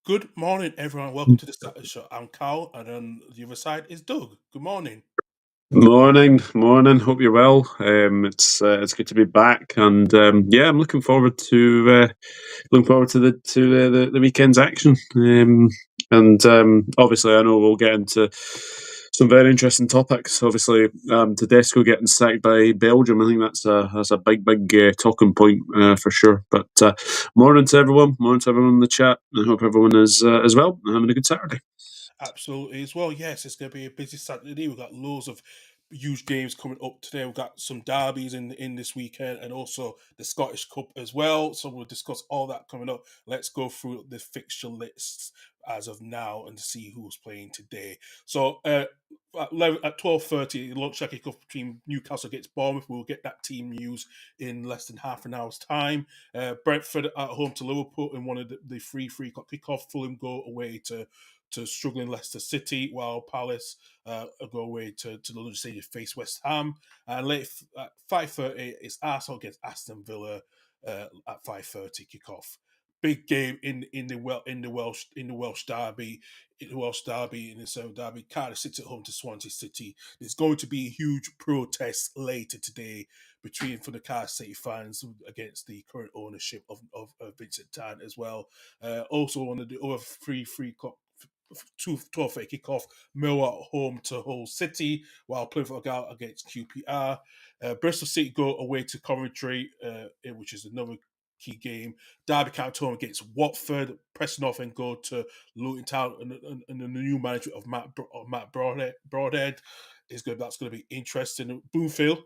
Good morning, everyone. Welcome to the Saturday Show. I'm Carl, and on the other side is Doug. Good morning. Morning, morning. Hope you're well. It's good to be back, and yeah, I'm looking forward to the weekend's action. And obviously, I know we'll get into some very interesting topics. Obviously, Tedesco getting sacked by Belgium. I think that's a big talking point for sure. But morning to everyone. Morning to everyone in the chat. I hope everyone is as well and having a good Saturday. Absolutely, as well. Yes, it's going to be a busy Saturday. We've got loads of huge games coming up today. We've got some derbies in this weekend, and also the Scottish Cup as well. So we'll discuss all that coming up. Let's go through the fixture lists as of now and see who's playing today. So at 12:30, it looks like a kickoff between Newcastle against Bournemouth. We'll get that team news in less than half an hour's time. Brentford at home to Liverpool in one of the free kickoff. Fulham go away to struggling Leicester City, while Palace go away to the London Stadium to face West Ham. And late at 5:30, it's Arsenal against Aston Villa at 5:30 kickoff. Big game in the Welsh derby, in the South Derby. Cardiff City at home to Swansea City. There's going to be a huge protest later today between for the Cardiff City fans against the current ownership of Vincent Tan as well. Also, one of the other free 12 kickoff. Millwall at home to Hull City, while Plymouth out against QPR. Bristol City go away to Coventry, which is another key game. Derby County home against Watford. Preston North and go to Luton Town, and the new manager of Matt Broadhead is good. That's going to be interesting.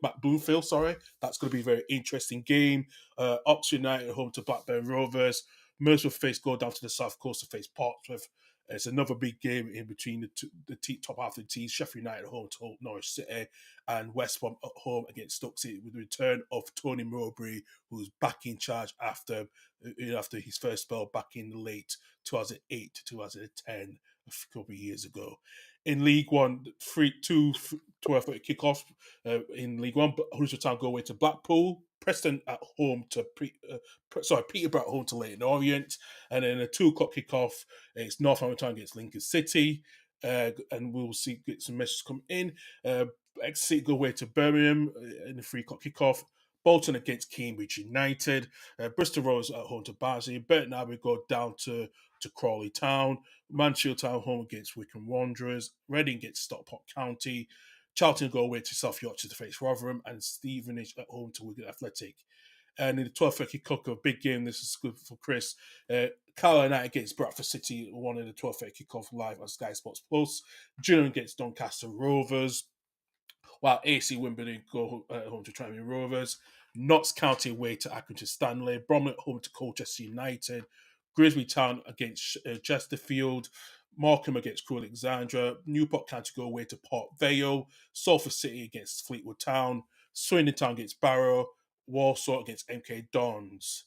Matt Bloomfield, sorry, that's going to be a very interesting game. Oxford United home to Blackburn Rovers. Merseyside go down to the south coast to face Portsmouth. It's another big game in between top half of the teams. Sheffield United at home to Norwich City, and West Brom at home against Stoke City, with the return of Tony Mowbray, who's back in charge after his first spell back in the late 2008 to 2010, a couple of years ago. In League One, 12:30 kickoff in League One. But Huddersfield Town go away to Blackpool. Preston at home to Peterborough at home to Leyton Orient, and then a 2 o'clock kickoff. It's Northampton against Lincoln City, and we'll get some messages come in. City go away to Birmingham in the 3 o'clock kickoff. Bolton against Cambridge United. Bristol Rovers at home to Barnsley. Burton Abbey go down to Crawley Town. Mansfield Town home against Wycombe Wanderers. Reading against Stockport County. Charlton go away to South Yorkshire to face Rotherham, and Stevenage at home to Wigan Athletic. And in the 12:30 kickoff, a big game. This is good for Chris. Carlisle United against Bradford City, one in the 12:30 kickoff live on Sky Sports Plus. Gillingham against Doncaster Rovers, while AC Wimbledon go home to Tranmere Rovers. Notts County away to Accrington Stanley. Bromley at home to Colchester United. Grimsby Town against Chesterfield. Morecambe against Crewe Alexandra. Newport County go away to Port Vale. Salford City against Fleetwood Town. Swindon Town against Barrow. Warsaw against MK Dons.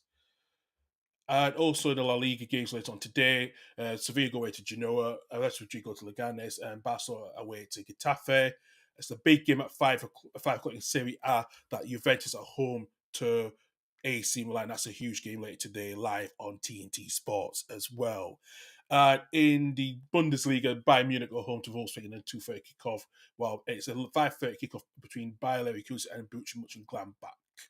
And also the La Liga games later on today. Sevilla go away to Genoa, Real Madrid go to Leganes, and Barcelona away to Getafe. It's a big game at 5 o'clock in Serie A, that Juventus at home to AC Milan. That's a huge game later today, live on TNT Sports as well. In the Bundesliga, Bayern Munich go home to Wolfsburg and 2:30 kickoff, while it's a 5:30 kickoff between Bayer Leverkusen and Borussia Mönchengladbach.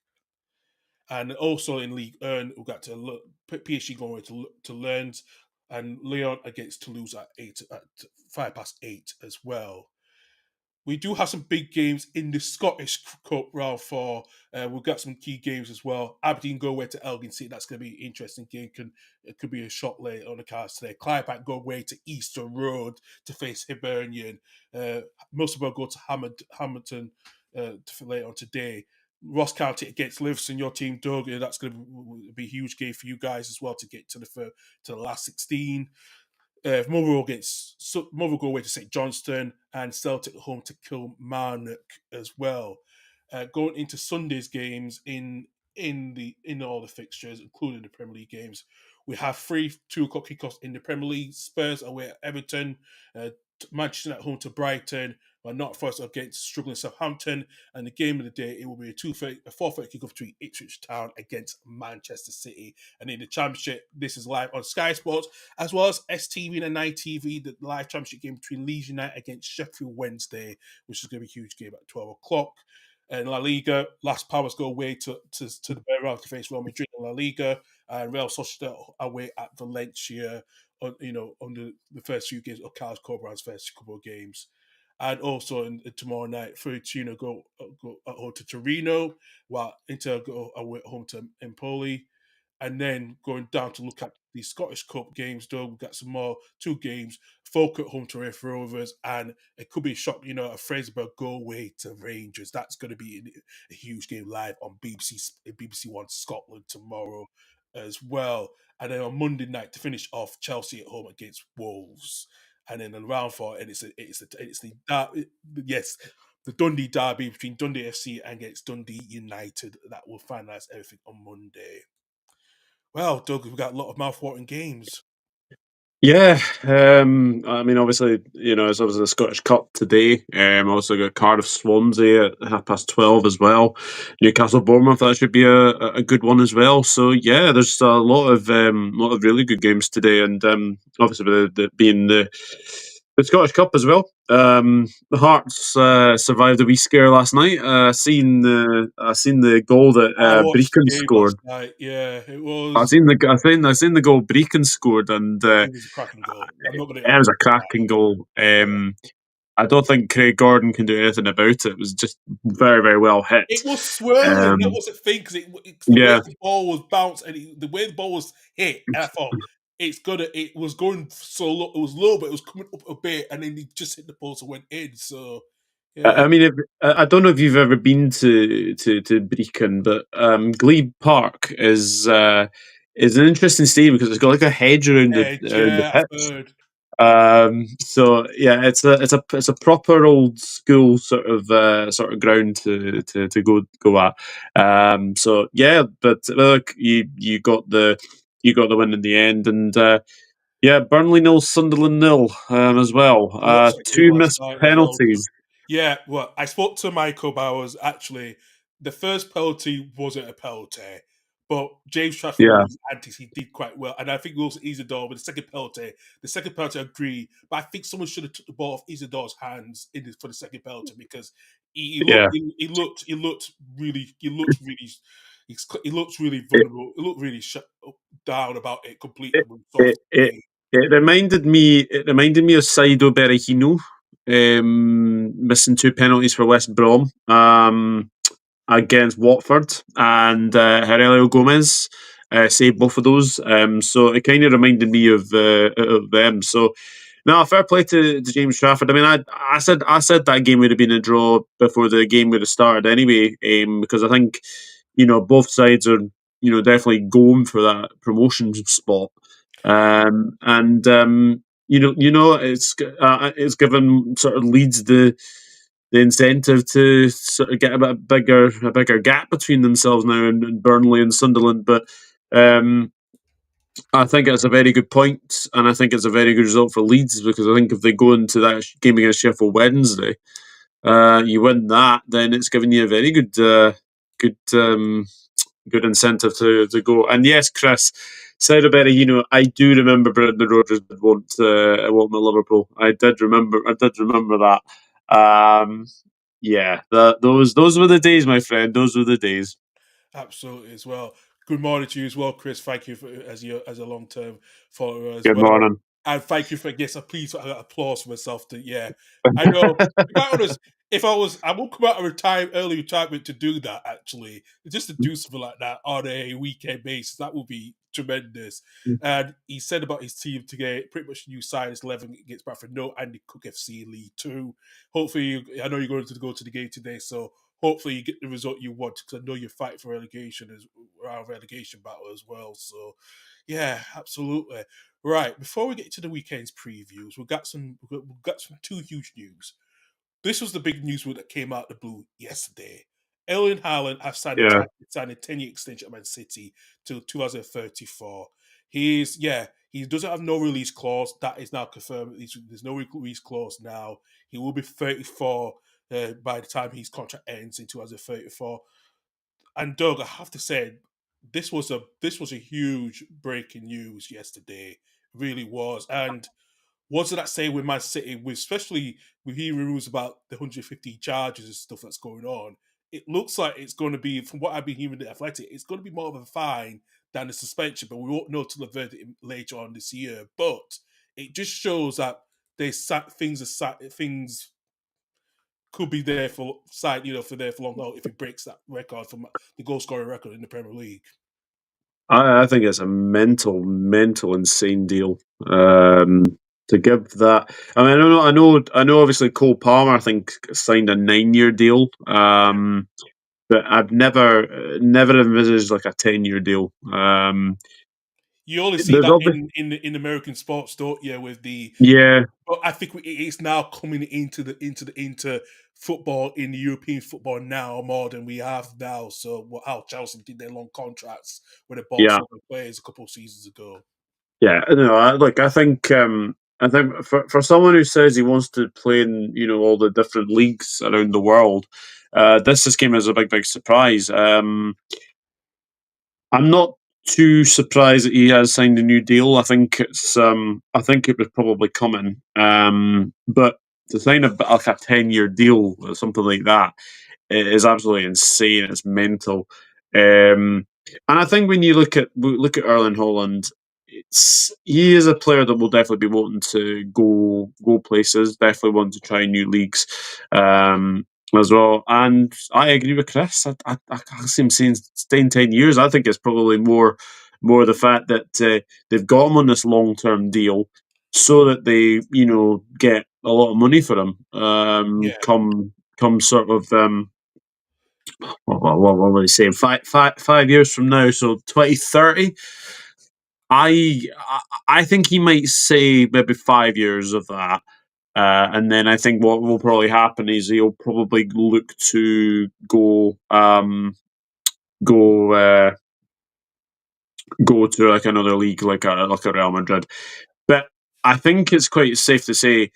And also in League Earn, we've got PSG going away to Lens, and Lyon against Toulouse at 8 as well. We do have some big games in the Scottish Cup round four. We've got some key games as well. Aberdeen go away to Elgin City. That's going to be an interesting game. It could be a shot late on the cards today. Clydebank go away to Easter Road to face Hibernian. Musselburgh go to Hamilton later on today. Ross County against Livingston, your team, Doug. That's going to be a huge game for you guys as well to get to the last 16. Motherwell go away to St Johnston, and Celtic at home to Kilmarnock as well. Going into Sunday's games in all the fixtures, including the Premier League games, we have 2 o'clock kickoffs in the Premier League. Spurs away at Everton, Manchester at home to Brighton, While Nottingham Forest against struggling Southampton. And the game of the day, it will be a 4:30 kickoff between Ipswich Town against Manchester City. And in the Championship, this is live on Sky Sports, as well as STV and Night TV, the live Championship game between Leeds United against Sheffield Wednesday, which is going to be a huge game at 12 o'clock. And La Liga, Las Palmas go away to the Bernabeu to face Real Madrid in La Liga, and Real Sociedad away at Valencia, on the first few games of Carlos Corberan's first couple of games. And also tomorrow night, Fiorentina go home to Torino, while Inter go away home to Empoli. And then going down to look at the Scottish Cup games, though, we've got some more, two games. Folk at home to Raith Rovers, and it could be a shock, a Fraserburgh go away to Rangers. That's going to be a huge game live on BBC One Scotland tomorrow as well. And then on Monday night to finish off, Chelsea at home against Wolves. And then in round four, and yes, the Dundee derby between Dundee FC and against Dundee United that will finalise everything on Monday. Well, Doug, we've got a lot of mouth-watering games. Yeah, I mean, obviously, it's obviously the Scottish Cup today. Also got Cardiff Swansea at 12:30 as well. Newcastle Bournemouth, that should be a good one as well. So yeah, there's a lot of really good games today, and obviously being the Scottish Cup as well. The Hearts survived a wee scare last night. Seen the goal that I watched Brecon the game last scored. night. Yeah, I seen the goal Brecon scored, and it was a cracking goal. I'm not going to it was argue a cracking goal. that. I don't think Craig Gordon can do anything about it. It was just very, very well hit. It was swirling. That Um, was the thing, because the way yeah, the ball was bounced and the way the ball was hit, and I thought it was going so low. It was low, but it was coming up a bit, and then he just hit the post and went in. So yeah, I mean, I don't know if you've ever been to Brecon, but Glebe Park is an interesting stadium because it's got like a hedge edge. around the Yeah, I've pitch. heard. So yeah, it's a proper old school sort of ground to go at. So yeah, but look, you got the win in the end, and yeah, Burnley nil, Sunderland nil as well. I watched that game Two last missed night as well, Doug. penalties. Yeah, well, I spoke to Michael Bowers. Actually, the first penalty wasn't a penalty, but James Trafford with Yeah, his antics, he did quite well. And I think also Isidore with the second penalty, I agree. But I think someone should have took the ball off Isidore's hands for the second penalty, because yeah. he looked really It vulnerable. He looked really shut down about it completely it when he saw off it, the it, game. it reminded me. It reminded me of Saido Berahino missing two penalties for West Brom. Against Watford, and Aurelio Gomez saved both of those. So it kind of reminded me of them. So no, fair play to James Trafford. I mean, I said that game would have been a draw before the game would have started anyway, because I think both sides are definitely going for that promotion spot, and it's given sort of Leeds the incentive to sort of get a bigger gap between themselves now and Burnley and Sunderland. But I think it's a very good point, and I think it's a very good result for Leeds, because I think if they go into that game against Sheffield Wednesday, you win that, then it's giving you a very good good incentive to go. And yes, Chris, Sauerberry, I do remember Brendan Rodgers want Liverpool. I did remember that. Yeah, those were the days, my friend. Those were the days. Absolutely, as well. Good morning to you as well, Chris. Thank you as a long term follower as Good well, morning. and thank you for please applause for myself. I know. To be quite honest, if I won't come out of early retirement to do that. Actually, just to do something like that on a weekend basis, that would be tremendous. And he said about his team today, pretty much new signings 11 against Bradford. No Andy Cook FC League 2. Hopefully, I know you're going to go to the game today, so hopefully you get the result you want, because I know you're fighting for relegation as our relegation battle as well. So yeah, absolutely. Right, before we get to the weekend's previews, we've got some two huge news. This was the big news that came out of the blue yesterday. Erling Haaland has Yeah, signed a 10-year extension at Man City till 2034. He's He doesn't have no release clause. That is now confirmed. There's no release clause now. He will be 34 by the time his contract ends in 2034. And Doug, I have to say, this was a huge breaking news yesterday. It really was. And what does that say with Man City, especially with hearing rumors about the 150 charges and stuff that's going on? It looks like it's going to be, from what I've been hearing, the Athletic, it's going to be more of a fine than a suspension, but we won't know till the verdict later on this year. But it just shows that things could be there for for there for long now if he breaks that record from the goal scoring record in the Premier League. I think it's a mental, insane deal. Um, to give that, I mean, I know. Obviously, Cole Palmer, I think, signed a 9-year deal. But I've never envisaged like a 10-year deal. You only see There's that obviously, in American sports, don't you? With the yeah, But I think it's now coming into football in European football now more than we have now. So how Chelsea did their long contracts when they bought yeah, so many players a couple of seasons ago. yeah. No, I think for someone who says he wants to play in all the different leagues around the world, this just came as a big surprise. I'm not too surprised that he has signed a new deal. I think it was probably coming. But to sign like a 10-year deal or something like that, it is absolutely insane. It's mental. And I think when you look at Erling Holland, he is a player that will definitely be wanting to go places. Definitely want to try new leagues. As well. And I agree with Chris. I can't see him staying 10 years. I think it's probably more the fact that they've got him on this long term deal so that they get a lot of money for him. Yeah, Come sort of what were they saying? 5 years from now, so 2030. I think he might say maybe 5 years of that. And then I think what will probably happen is he'll probably look to go go to like another league, like a Real Madrid. But I think it's quite safe to say,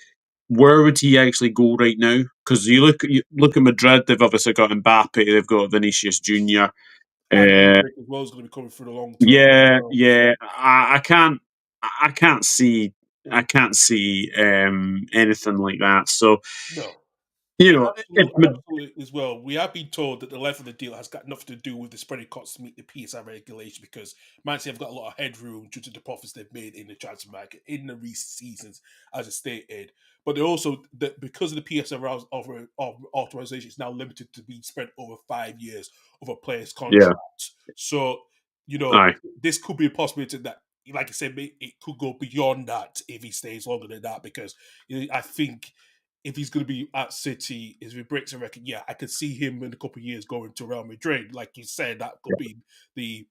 where would he actually go right now? Because you look at Madrid, they've obviously got Mbappe, they've got Vinicius Junior. and Uh, Endrick as well is going to be coming through the long term as yeah, well. yeah. I can't see anything like that. So No, you And know, if absolutely, absolutely as well. We have been told that the length of the deal has got nothing to do with the spreading costs to meet the PSI regulation because Man City have got a lot of headroom due to the profits they've made in the transfer market in the recent seasons, as I stated. But they also that because of the PSI authorization, it's now limited to being spread over 5 years of a player's yeah, contract. So aye, this could be a possibility that, like I said, it could go beyond that if he stays longer than that because I think if he's going to be at City, if he breaks a record, yeah, I could see him in a couple of years going to Real Madrid. Like you said, that could be the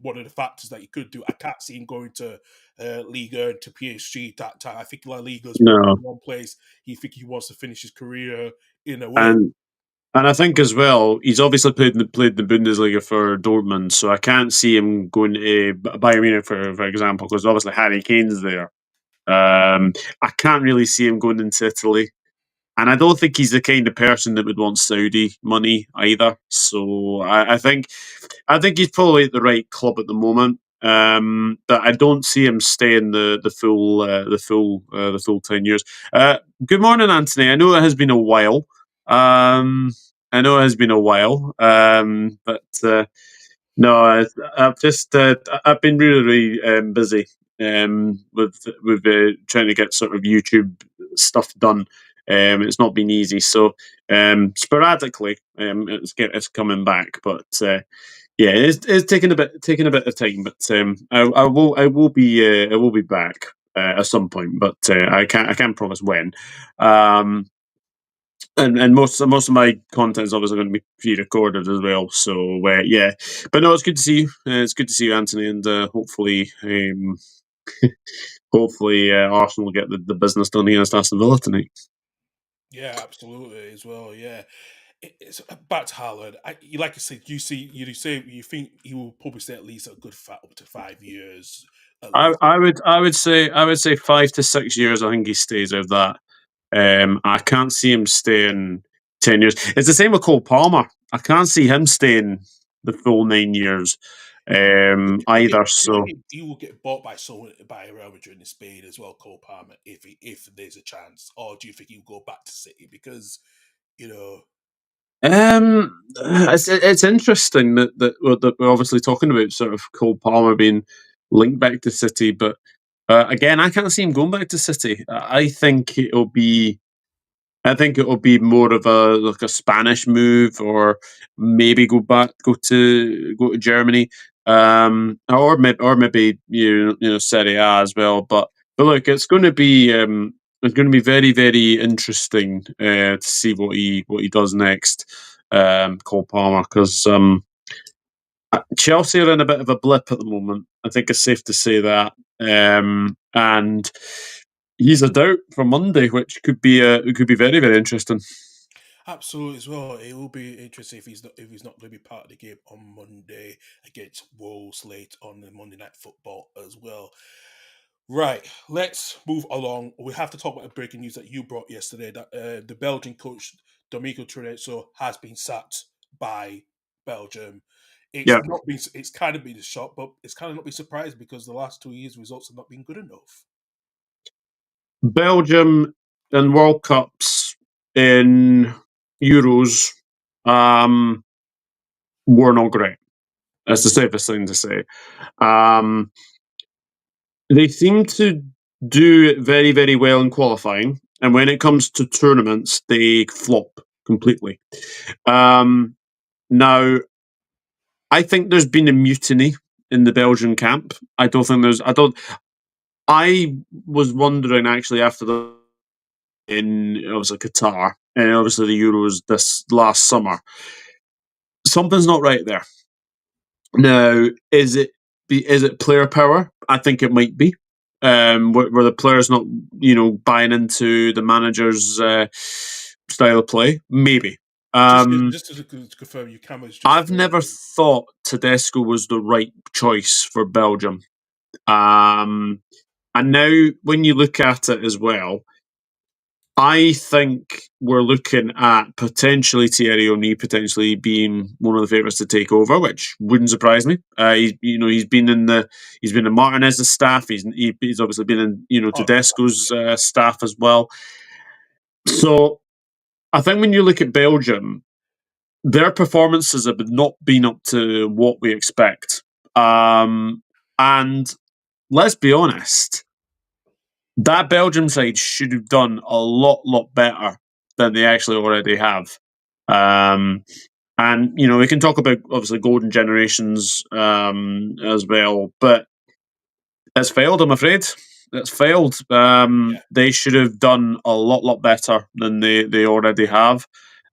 one of the factors that he could do. I can't see him going to Liga and to PSG at that time. I think La Liga is probably no, one place he wants to finish his career in a way. and I think as well, he's obviously played the Bundesliga for Dortmund, so I can't see him going to Bayern Munich, for example, because obviously Harry Kane's there. I can't really see him going into Italy. And I don't think he's the kind of person that would want Saudi money either. So I think he's probably at the right club at the moment. But I don't see him staying the full 10 years. Good morning, Anthony. I know it has been a while. Um, I know it has been a while. But no, I've been really busy with trying to get sort of YouTube stuff done. It's not been easy, so sporadically it's coming back, but yeah, it's taking a bit of time. But I will be back at some point, but I can't promise when. Um, and most of my content is obviously going to be pre-recorded as well. So yeah, but no, it's good to see you. It's good to see you, Anthony, and hopefully Arsenal will get the business done against Aston Villa tonight. Yeah, absolutely as well. Yeah, it's back to Haaland. Like I said, you think he will probably stay at least a good up to 5 years at least. I would say 5 to 6 years. I think he stays with that. I can't see him staying 10 years. It's the same with Cole Palmer. I can't see him staying the full 9 years either. So He will get bought by someone by Real Madrid in Spain as well, Cole Palmer, if there's a chance, or do you think he'll go back to City because you know? it's interesting that we're obviously talking about sort of Cole Palmer being linked back to City, but again, I can't see him going back to City. I think it'll be more of a like a Spanish move, or maybe go to Germany, or maybe Serie A as well. But look, it's going to be very very interesting to see what he does next, Cole Palmer, because Chelsea are in a bit of a blip at the moment. I think it's safe to say that, and he's a doubt for Monday, which could be very very interesting. Absolutely as well. It will be interesting if he's not going to be part of the game on Monday against Wolves late on the Monday Night Football as well. Right, let's move along. We have to talk about the breaking news that you brought yesterday that the Belgian coach Domingo Treneso has been sacked by Belgium. Yeah, It's kind of been a shock, but it's kind of not been surprised because the last 2 years results have not been good enough. Belgium in World Cups, in Euros, um, were not great. That's the safest thing to say. Um, they seem to do it very, very well in qualifying, and when it comes to tournaments, they flop completely. Um, Now, I think there's been a mutiny in the Belgian camp. I don't think there's. I don't. I was wondering actually after the in obviously Qatar and obviously the Euros this last summer, something's not right there. Now, is it player power? I think it might be. Where the players not buying into the manager's style of play, maybe. Um, Just to confirm, your camera's just I've frozen. never thought Tedesco was the right choice for Belgium. Um, and now, when you look at it as well, I think we're looking at potentially Thierry Henry potentially being one of the favourites to take over, which wouldn't surprise me. He's been in Martinez's staff. He's obviously been in Oh, Tedesco's staff as well. So I think when you look at Belgium, their performances have not been up to what we expect. And let's be honest, that Belgium side should have done a lot better than they actually already have. Um, and we can talk about obviously golden generations as well, but it's failed. I'm afraid it's failed. yeah. They should have done a lot better than they already have.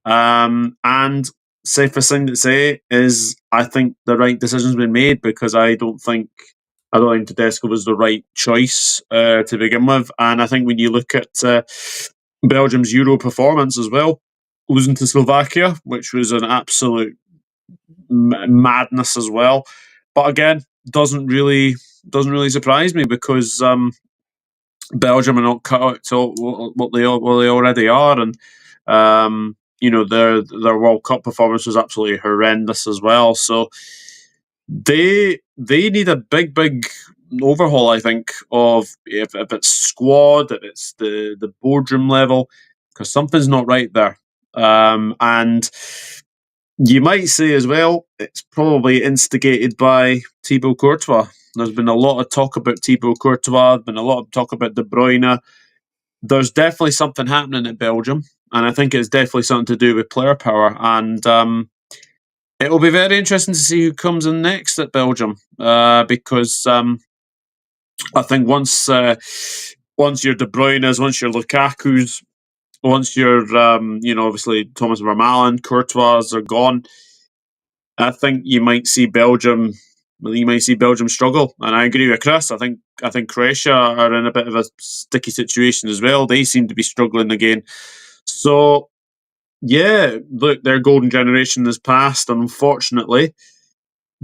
And safest thing to say is I think the right decision's been made because I don't think Tedesco was the right choice to begin with. And I think when you look at Belgium's Euro performance as well, losing to Slovakia, which was an absolute madness as well. But again, doesn't really surprise me because Belgium are not cut out to what they already are, and their World Cup performance was absolutely horrendous as well. So they need a big overhaul. I think of if it's squad, if it's the boardroom level, because something's not right there. And you might say as well, it's probably instigated by Thibaut Courtois. There's been a lot of talk about Thibaut Courtois. There's been a lot of talk about De Bruyne. There's definitely something happening at Belgium, and I think it's definitely something to do with player power. And it will be very interesting to see who comes in next at Belgium, because I think once you're De Bruyne's, once you're Lukaku's, once you're obviously Thomas Vermaelen, Courtois are gone, I think you might see Belgium. Well, you might see Belgium struggle, and I agree with Chris. I think Croatia are in a bit of a sticky situation as well. They seem to be struggling again. So yeah, look, their golden generation has passed, unfortunately.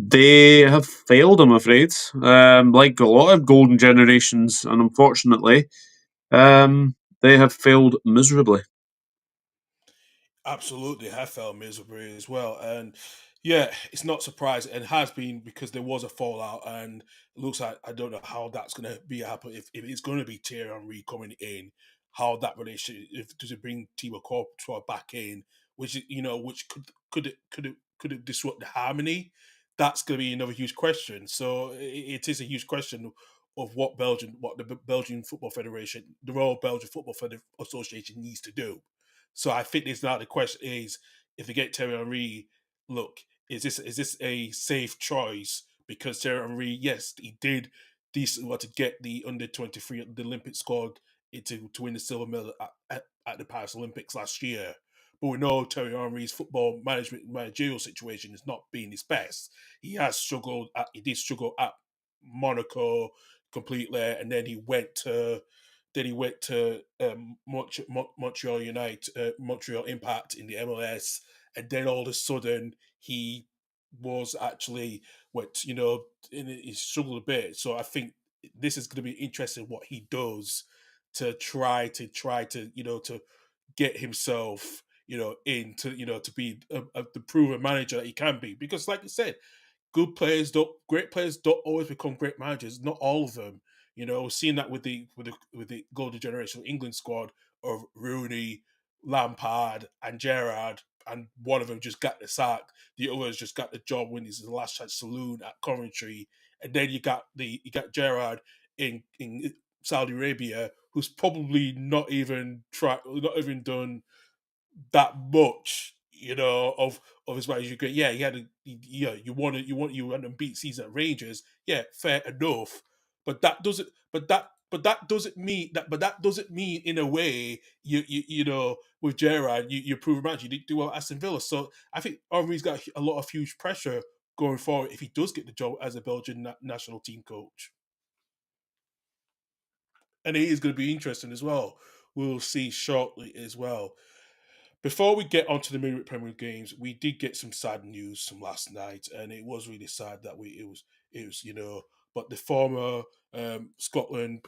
They have failed, I'm afraid. Like a lot of golden generations, and unfortunately, they have failed miserably. Absolutely, have felt miserably as well, and yeah, it's not surprising, and has been because there was a fallout, and it looks like I don't know how that's going to be happen if it's going to be Thierry Henry coming in, how that relationship if does it bring Thibaut Courtois back in, which could it disrupt the harmony? That's going to be another huge question. So it is a huge question of what the Belgian Football Federation, the Royal Belgian Football Association needs to do. So I think this now the question is if they get Terry Henry, look, is this a safe choice? Because Terry Henry, yes, he did decent well to get the under 23 the Olympic squad to win the silver medal at the Paris Olympics last year. But we know Terry Henry's football managerial situation has not been his best. He has struggled. He did struggle at Monaco completely, and then he went to Montreal United, Montreal Impact in the MLS, and then all of a sudden he was actually he struggled a bit. So I think this is going to be interesting what he does to try to to get himself into to be the proven manager that he can be, because like you said, great players don't always become great managers. Not all of them. We've seen that with the golden generation England squad of Rooney, Lampard, and Gerrard, and one of them just got the sack. The others just got the job when he's in the last chance saloon at Coventry, and then you got Gerrard in Saudi Arabia, who's probably not even done that much, of his ways. You go, yeah, he had a, yeah, you want to beat season at Rangers, yeah, fair enough, but that doesn't mean in a way with Gerard you prove a match. You didn't do well at Aston Villa, so I think Henry's got a lot of huge pressure going forward if he does get the job as a Belgian national team coach, and it is going to be interesting as well. We'll see shortly as well. Before we get onto the midweek Premier League games, we did get some sad news from last night, and it was really sad that it was. But the former Scotland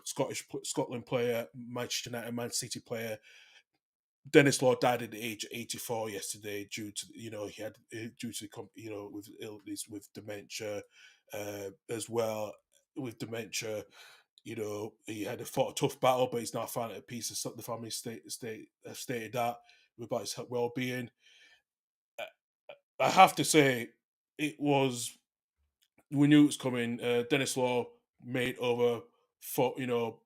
player, Manchester United, Man City player, Dennis Law died at the age of 84 yesterday due to he had due to with illness with dementia, as well with dementia. He had fought a tough battle, but he's now found at peace. The family stated that about his well-being. I have to say, it was we knew it was coming. Dennis Law made over for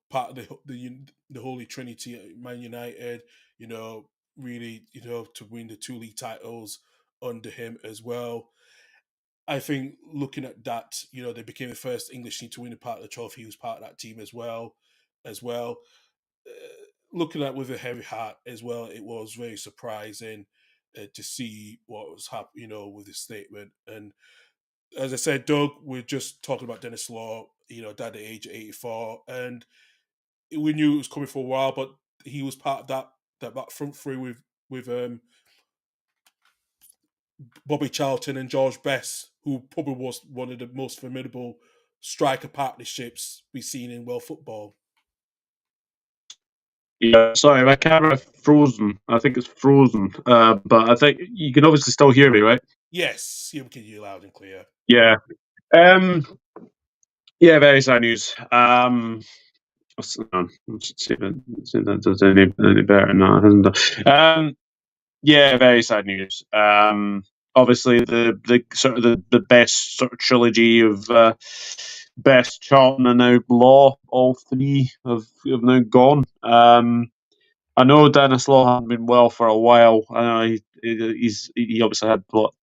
part of the Holy Trinity at Man United. Really to win the two league titles under him as well. I think looking at that, they became the first English team to win a part of the trophy. He was part of that team as well. As well, looking at with a heavy heart as well, it was very surprising to see what was happening, with his statement. And as I said, Doug, we're just talking about Dennis Law, died at the age of 84, and we knew it was coming for a while, but he was part of that front three with Bobby Charlton and George Best, who probably was one of the most formidable striker partnerships we've seen in world football. Yeah, sorry, my camera frozen. I think it's frozen, but I think you can obviously still hear me, right? Yes, we can hear you loud and clear. Yeah. Um, yeah, very sad news. Let's see if that does any better. No, it hasn't done. Yeah, very sad news. Obviously, the sort of the best sort of trilogy of Best, Charlton, and now Law, all three have now gone. I know Dennis Law hadn't been well for a while. I know he obviously had what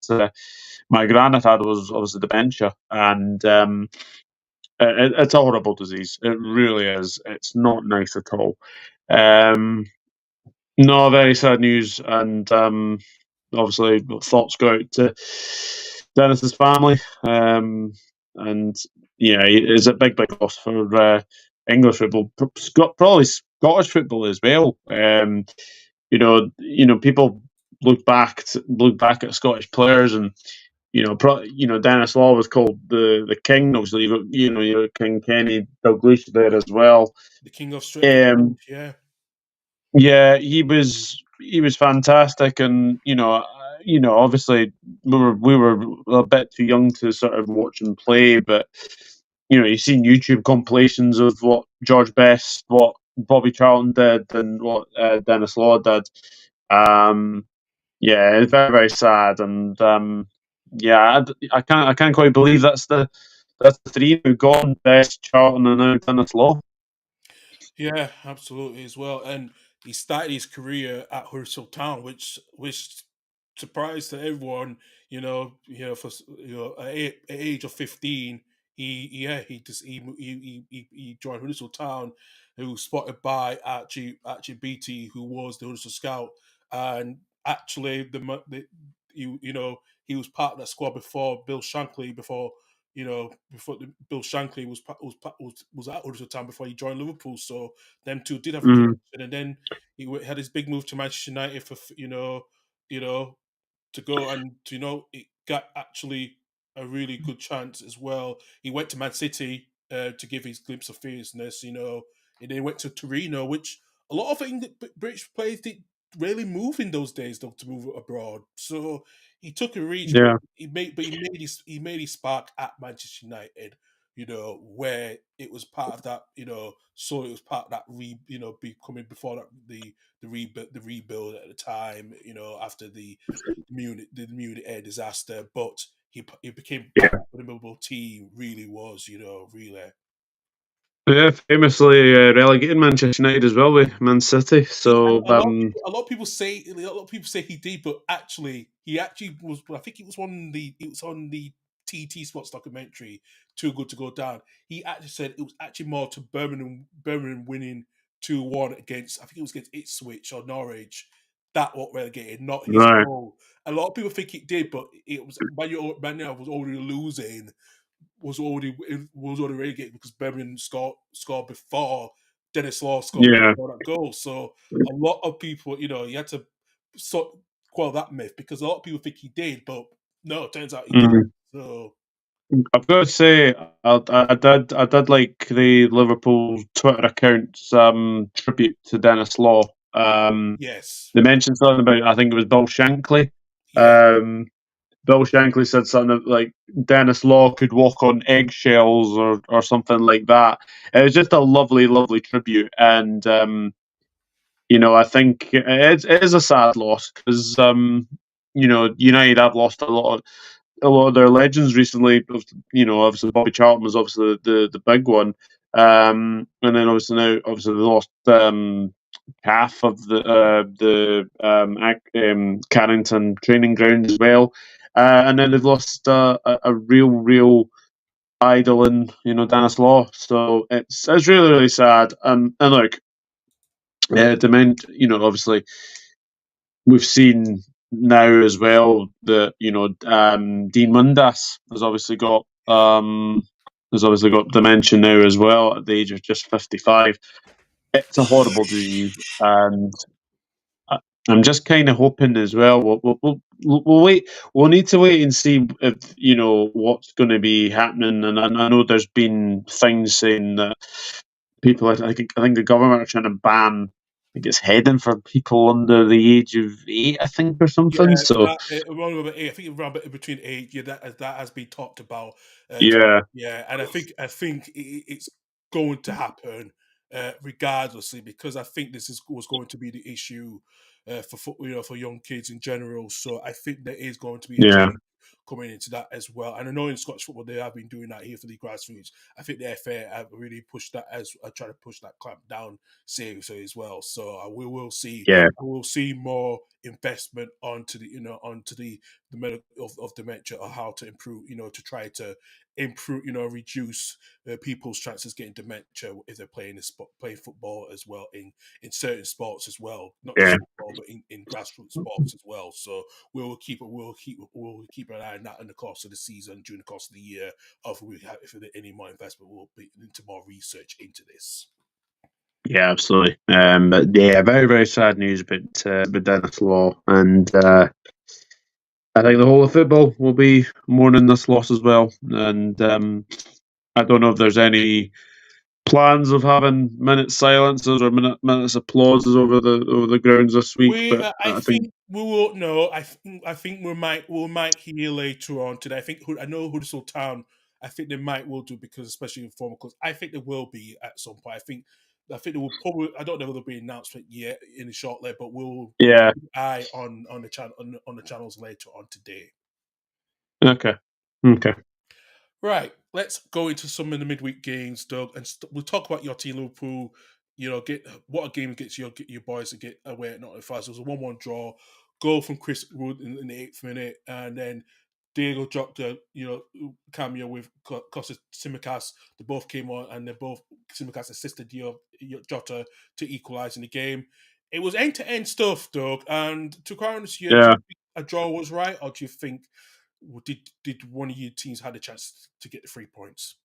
my granddad had was obviously dementia, and it's a horrible disease. It really is. It's not nice at all. Um, no, very sad news, and obviously thoughts go out to Dennis's family, and yeah, it's a big loss for English football, probably Scottish football as well. People look back at Scottish players, and Dennis Law was called the king. Obviously, you got King Kenny Dalglish there as well. The king of straight from Um, yeah. yeah, he was fantastic, and obviously we were a bit too young to sort of watch him play, but you've seen YouTube compilations of what George Best, what Bobby Charlton did, and what Dennis Law did. Um, yeah, it's very very sad, and yeah, I can't quite believe that's the three now gone: Best, Charlton, and now Dennis Law. Yeah, absolutely as well. And he started his career at Huddersfield Town, which surprised to everyone. For at age of 15, he just he joined Huddersfield Town, who was spotted by Archie Beattie, who was the Huddersfield scout, and actually he was part of that squad before Bill Shankly, Bill Shankly was at Huddersfield Town before he joined Liverpool. So them two did have a Mm, connection, and then had his big move to Manchester United for you know to go, and it got actually a really good chance as well. He went to Man City to give his glimpse of fierceness, and then he went to Torino, which a lot of British players did really move in those days though to move abroad. So he took a regional. yeah. He made his spark at Manchester United. Where it was part of that. So it was part of that becoming before that the rebuild at the time. After the Munich air disaster, but he became part of the memorable team. Really was, really. Yeah, famously relegated Manchester United as well with Man City. And So a lot of people say he did, but actually, he actually was. I think it was on the TT Sports documentary, Too Good to Go Down. He actually said it was actually more to Birmingham winning 2-1 against. I think it was against Ipswich or Norwich. That what relegated, not his right, goal. A lot of people think it did, but it was Man United was already losing, was already relegated because Birmingham scored before Dennis Law scored yeah. that goal. So a lot of people, you had to sort quell that myth because a lot of people think he did, but no, it turns out he did. Mm. So I've got to say, I did like the Liverpool Twitter account's tribute to Dennis Law. yes, They mentioned something about, I think it was Bill Shankly. yeah, Um, Bill Shankly said something like Dennis Law could walk on eggshells or something like that. It was just a lovely, lovely tribute, and I think it is a sad loss because United have lost a lot of their legends recently. Obviously Bobby Charlton was obviously the big one, and then obviously now obviously they lost half of the Carrington training ground as well, and then they've lost a real idol in Dennis Law. So it's really really sad. And look, obviously we've seen now as well that Dean Mundas has obviously got dementia now as well at the age of just 55. It's a horrible disease, and I- I'm just kind of hoping as well. We'll wait. We'll need to wait and see if what's going to be happening. And I know there's been things saying that people. I think the government are trying to ban. I think it's heading for people under the age of 8. I think or something. yeah, So around about 8. I think around between 8. Yeah, that has been talked about. yeah, Yeah, and I think it's going to happen, regardlessly, because I think was going to be the issue for young kids in general. So I think there is going to be a yeah, change coming into that as well. And I know in Scottish football they have been doing that here for the grassroots. I think the FA have really pushed that as trying to push that clamp down seriously as well. So we will see. yeah, We'll see more investment onto the medical of dementia, or how to improve, to try to improve, reduce people's chances getting dementia if they're playing football as well, in certain sports as well, not yeah. just football, but in grassroots sports as well. So we'll keep an eye on that in the course of the season, during the course of the year. If there's any more investment, we'll be into more research into this. Yeah, absolutely. But yeah, very very sad news about Dennis Law, and I think the whole of football will be mourning this loss as well, and I don't know if there's any plans of having minute silences or minutes applauses over the grounds this week, but I I think think we will know. I think we might hear later on today. I know Huddersfield Town. I think they might will do because especially in former clubs. I think there will be at some point. I think there will probably. I don't know if there'll be an announcement yet in the short leg, but we'll yeah, keep an eye on the channel on the channels later on today. okay, okay, Right, let's go into some of the midweek games, Doug, and we'll talk about your team, Liverpool. You know, get what a game gets your boys to get away at Nottingham Forest. It was a 1-1 draw, goal from Chris Wood in the 8th minute, and then Diego dropped a cameo with Costas Tsimikas. They both came on, and they both Tsimikas assisted Jota to equalise in the game. It was end to end stuff, Doug. And to quite honest, do you yeah. think a draw was right, or do you think did one of your teams had a chance to get the 3 points?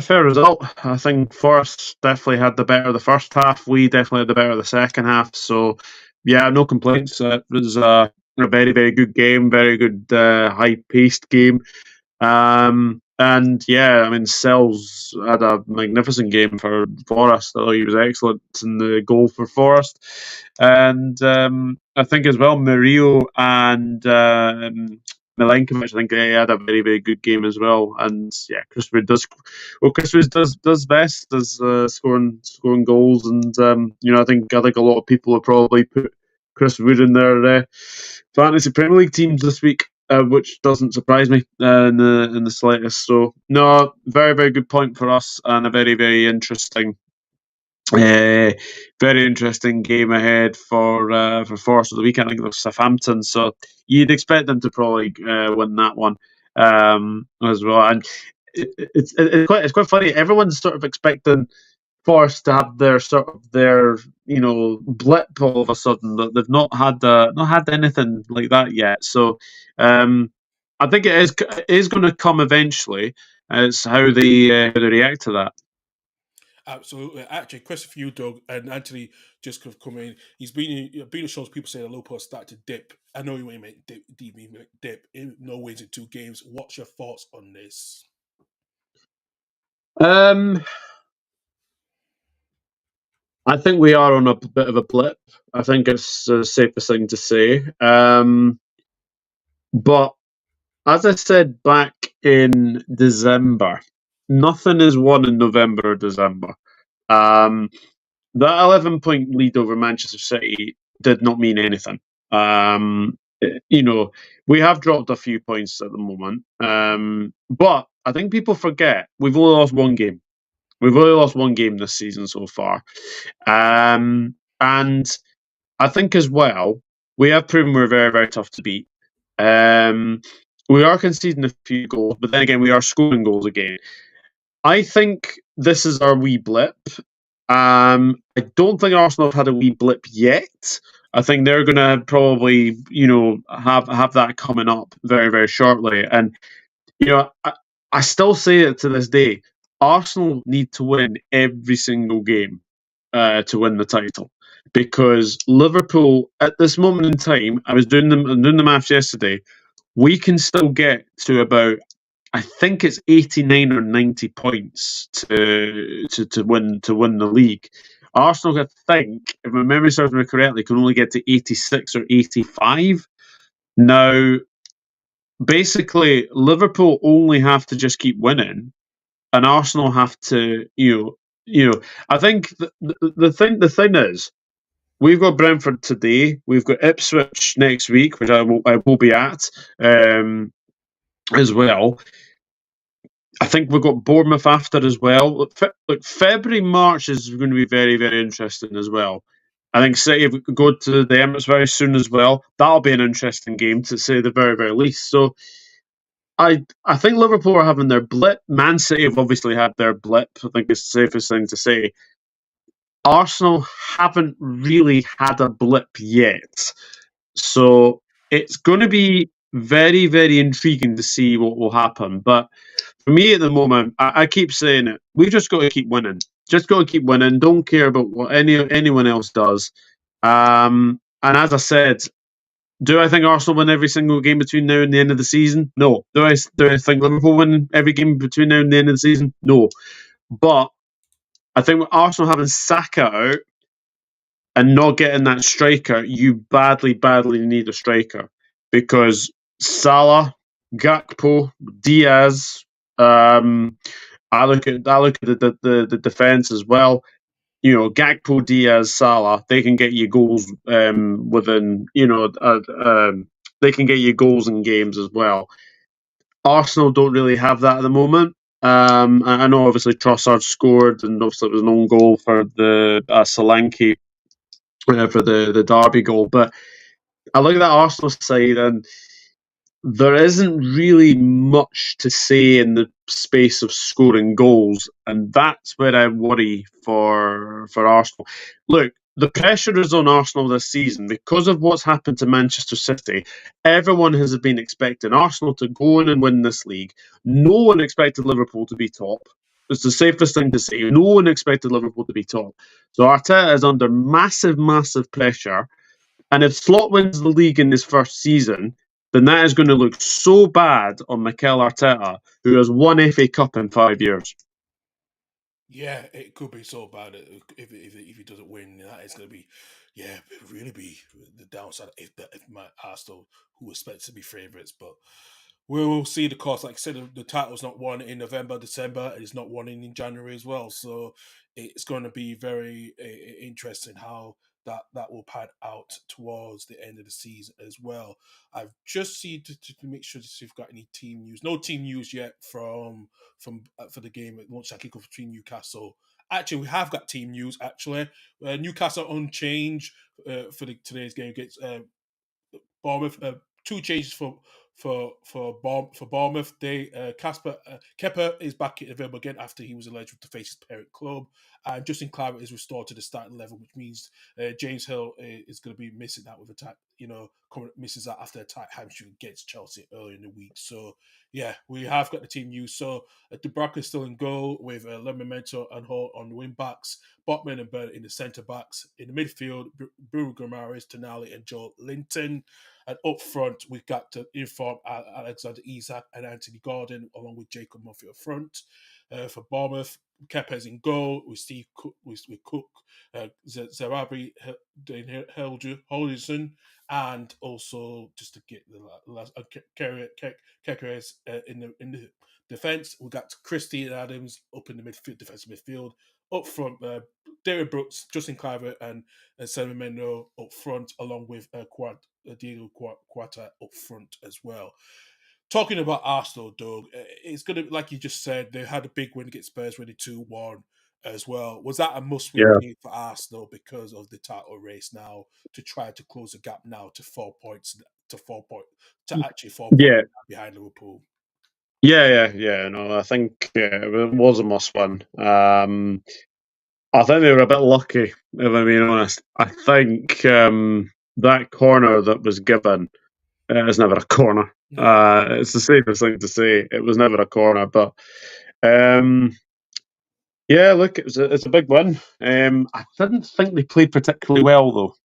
Fair result. I think Forest definitely had the better of the first half. We definitely had the better of the second half. So, yeah, no complaints. It was a very, very good game, very good high paced game. And yeah, I mean, Sells had a magnificent game for Forest. I thought he was excellent in the goal for Forest. And I think as well, Murillo and Milenkovic, I think they had a very, very good game as well. And yeah, Chris Wood does best, does scoring goals. And I think a lot of people have probably put Chris Wood in their fantasy Premier League teams this week, which doesn't surprise me in the slightest. So no, very, very good point for us, and a very, uh, very interesting game ahead for Forest of the weekend. I think there's Southampton, so you'd expect them to probably win that one as well. And it's quite funny. Everyone's sort of expecting Forest to have their blip all of a sudden, but they've not had anything like that yet. So I think it is going to come eventually. It's how they react to that. Absolutely. Actually, question for you, Doug, and Anthony just could come in. Been in shows people say the Liverpool start to dip. I know you mean dip in no wins in 2 games. What's your thoughts on this? Um, I think we are on a bit of a blip. I think it's the safest thing to say. But as I said back in December, nothing is won in November or December. Um, that 11-point lead over Manchester City did not mean anything. We have dropped a few points at the moment, but I think people forget we've only lost one game. We've only lost one game this season so far, and I think as well we have proven we're very, very tough to beat. Um, we are conceding a few goals, but then again, we are scoring goals again. I think this is our wee blip. I don't think Arsenal have had a wee blip yet. I think they're going to probably, have that coming up very, very shortly. And I still say it to this day. Arsenal need to win every single game to win the title, because Liverpool at this moment in time, I'm doing the maths yesterday. We can still get to about, I think it's 89 or 90 points to win the league. Arsenal, I think, if my memory serves me correctly, can only get to 86 or 85. Now, basically, Liverpool only have to just keep winning, and Arsenal have to, I think the thing is, we've got Brentford today, we've got Ipswich next week, which I will be at as well. I think we've got Bournemouth after as well. Look, February, March is going to be very, very interesting as well. I think City have go to the Emirates very soon as well. That'll be an interesting game, to say the very, very least. So I think Liverpool are having their blip. Man City have obviously had their blip. I think it's the safest thing to say. Arsenal haven't really had a blip yet. So it's going to be very, very intriguing to see what will happen. But for me at the moment, I keep saying it. We've just got to keep winning. Just got to keep winning. Don't care about what anyone else does. And as I said, Do I think Arsenal win every single game between now and the end of the season? No. Do I think Liverpool win every game between now and the end of the season? No. But I think with Arsenal having Saka out and not getting that striker, you badly, badly need a striker because Salah, Gakpo, Diaz. I look at the defense as well. Gakpo, Diaz, Salah, they can get you goals within. They can get you goals in games as well. Arsenal don't really have that at the moment. I know obviously Trossard scored, and obviously it was an own goal for the Solanke for the Derby goal. But I look at that Arsenal side, and there isn't really much to say in the space of scoring goals, and that's where I worry for Arsenal. Look, the pressure is on Arsenal this season because of what's happened to Manchester City. Everyone has been expecting Arsenal to go in and win this league. No one expected Liverpool to be top. It's the safest thing to say. No one expected Liverpool to be top. So Arteta is under massive, massive pressure, and if Slot wins the league in his first season, then that is going to look so bad on Mikel Arteta, who has won FA Cup in 5 years. Yeah, it could be so bad if he doesn't win. That is going to be, yeah, really be the downside if my Arsenal, who expects to be favourites, but we'll see the cost. Like I said, the title's not won in November, December, and it's not won in January as well. So it's going to be very interesting how that will pad out towards the end of the season as well. I've just seen to make sure to see if we've got any team news. No team news yet from for the game at launch kick off between Newcastle. Actually, we have got team news. Actually, Newcastle unchanged for today's game against Bournemouth. Two changes for Bournemouth. They Casper Kepa is back available again after he was alleged to face his parent club, and Justin Cliver is restored to the starting level, which means James Hill is going to be missing that with attack. Misses that after a tight hamstring against Chelsea earlier in the week. So yeah, we have got the team news. So Dubravka is still in goal with Lemomento and Hall on the wing backs, Botman and Burnett in the centre backs. In the midfield, Bruno Guimaraes, Tonali, and Joel Linton. And up front, we've got to inform Alexander Isak and Anthony Gordon, along with Jacob Murphy up front. For Bournemouth, Kepa's in goal with Steve Cook, with Cook, Zarabi, Holdison, and also just to get the last Kekeres in the defence, we got Christie and Adams up in the midfield, defensive midfield. Up front, David Brooks, Justin Cliver, and Simon Mendo up front, along with Diego Quata up front as well. Talking about Arsenal, Doug, it's going to, like you just said, they had a big win against Spurs, winning 2-1 as well. Was that a must-win Yeah. game for Arsenal because of the title race now to try to close the gap now to 4 points, to actually 4 points Yeah. behind Liverpool? Yeah. No, I think it was a must win. I think they were a bit lucky, if I'm being honest. I think that corner that was given is never a corner. No. It's the safest thing to say. It was never a corner, but um, yeah, look, it's a big win. I didn't think they played particularly well, though.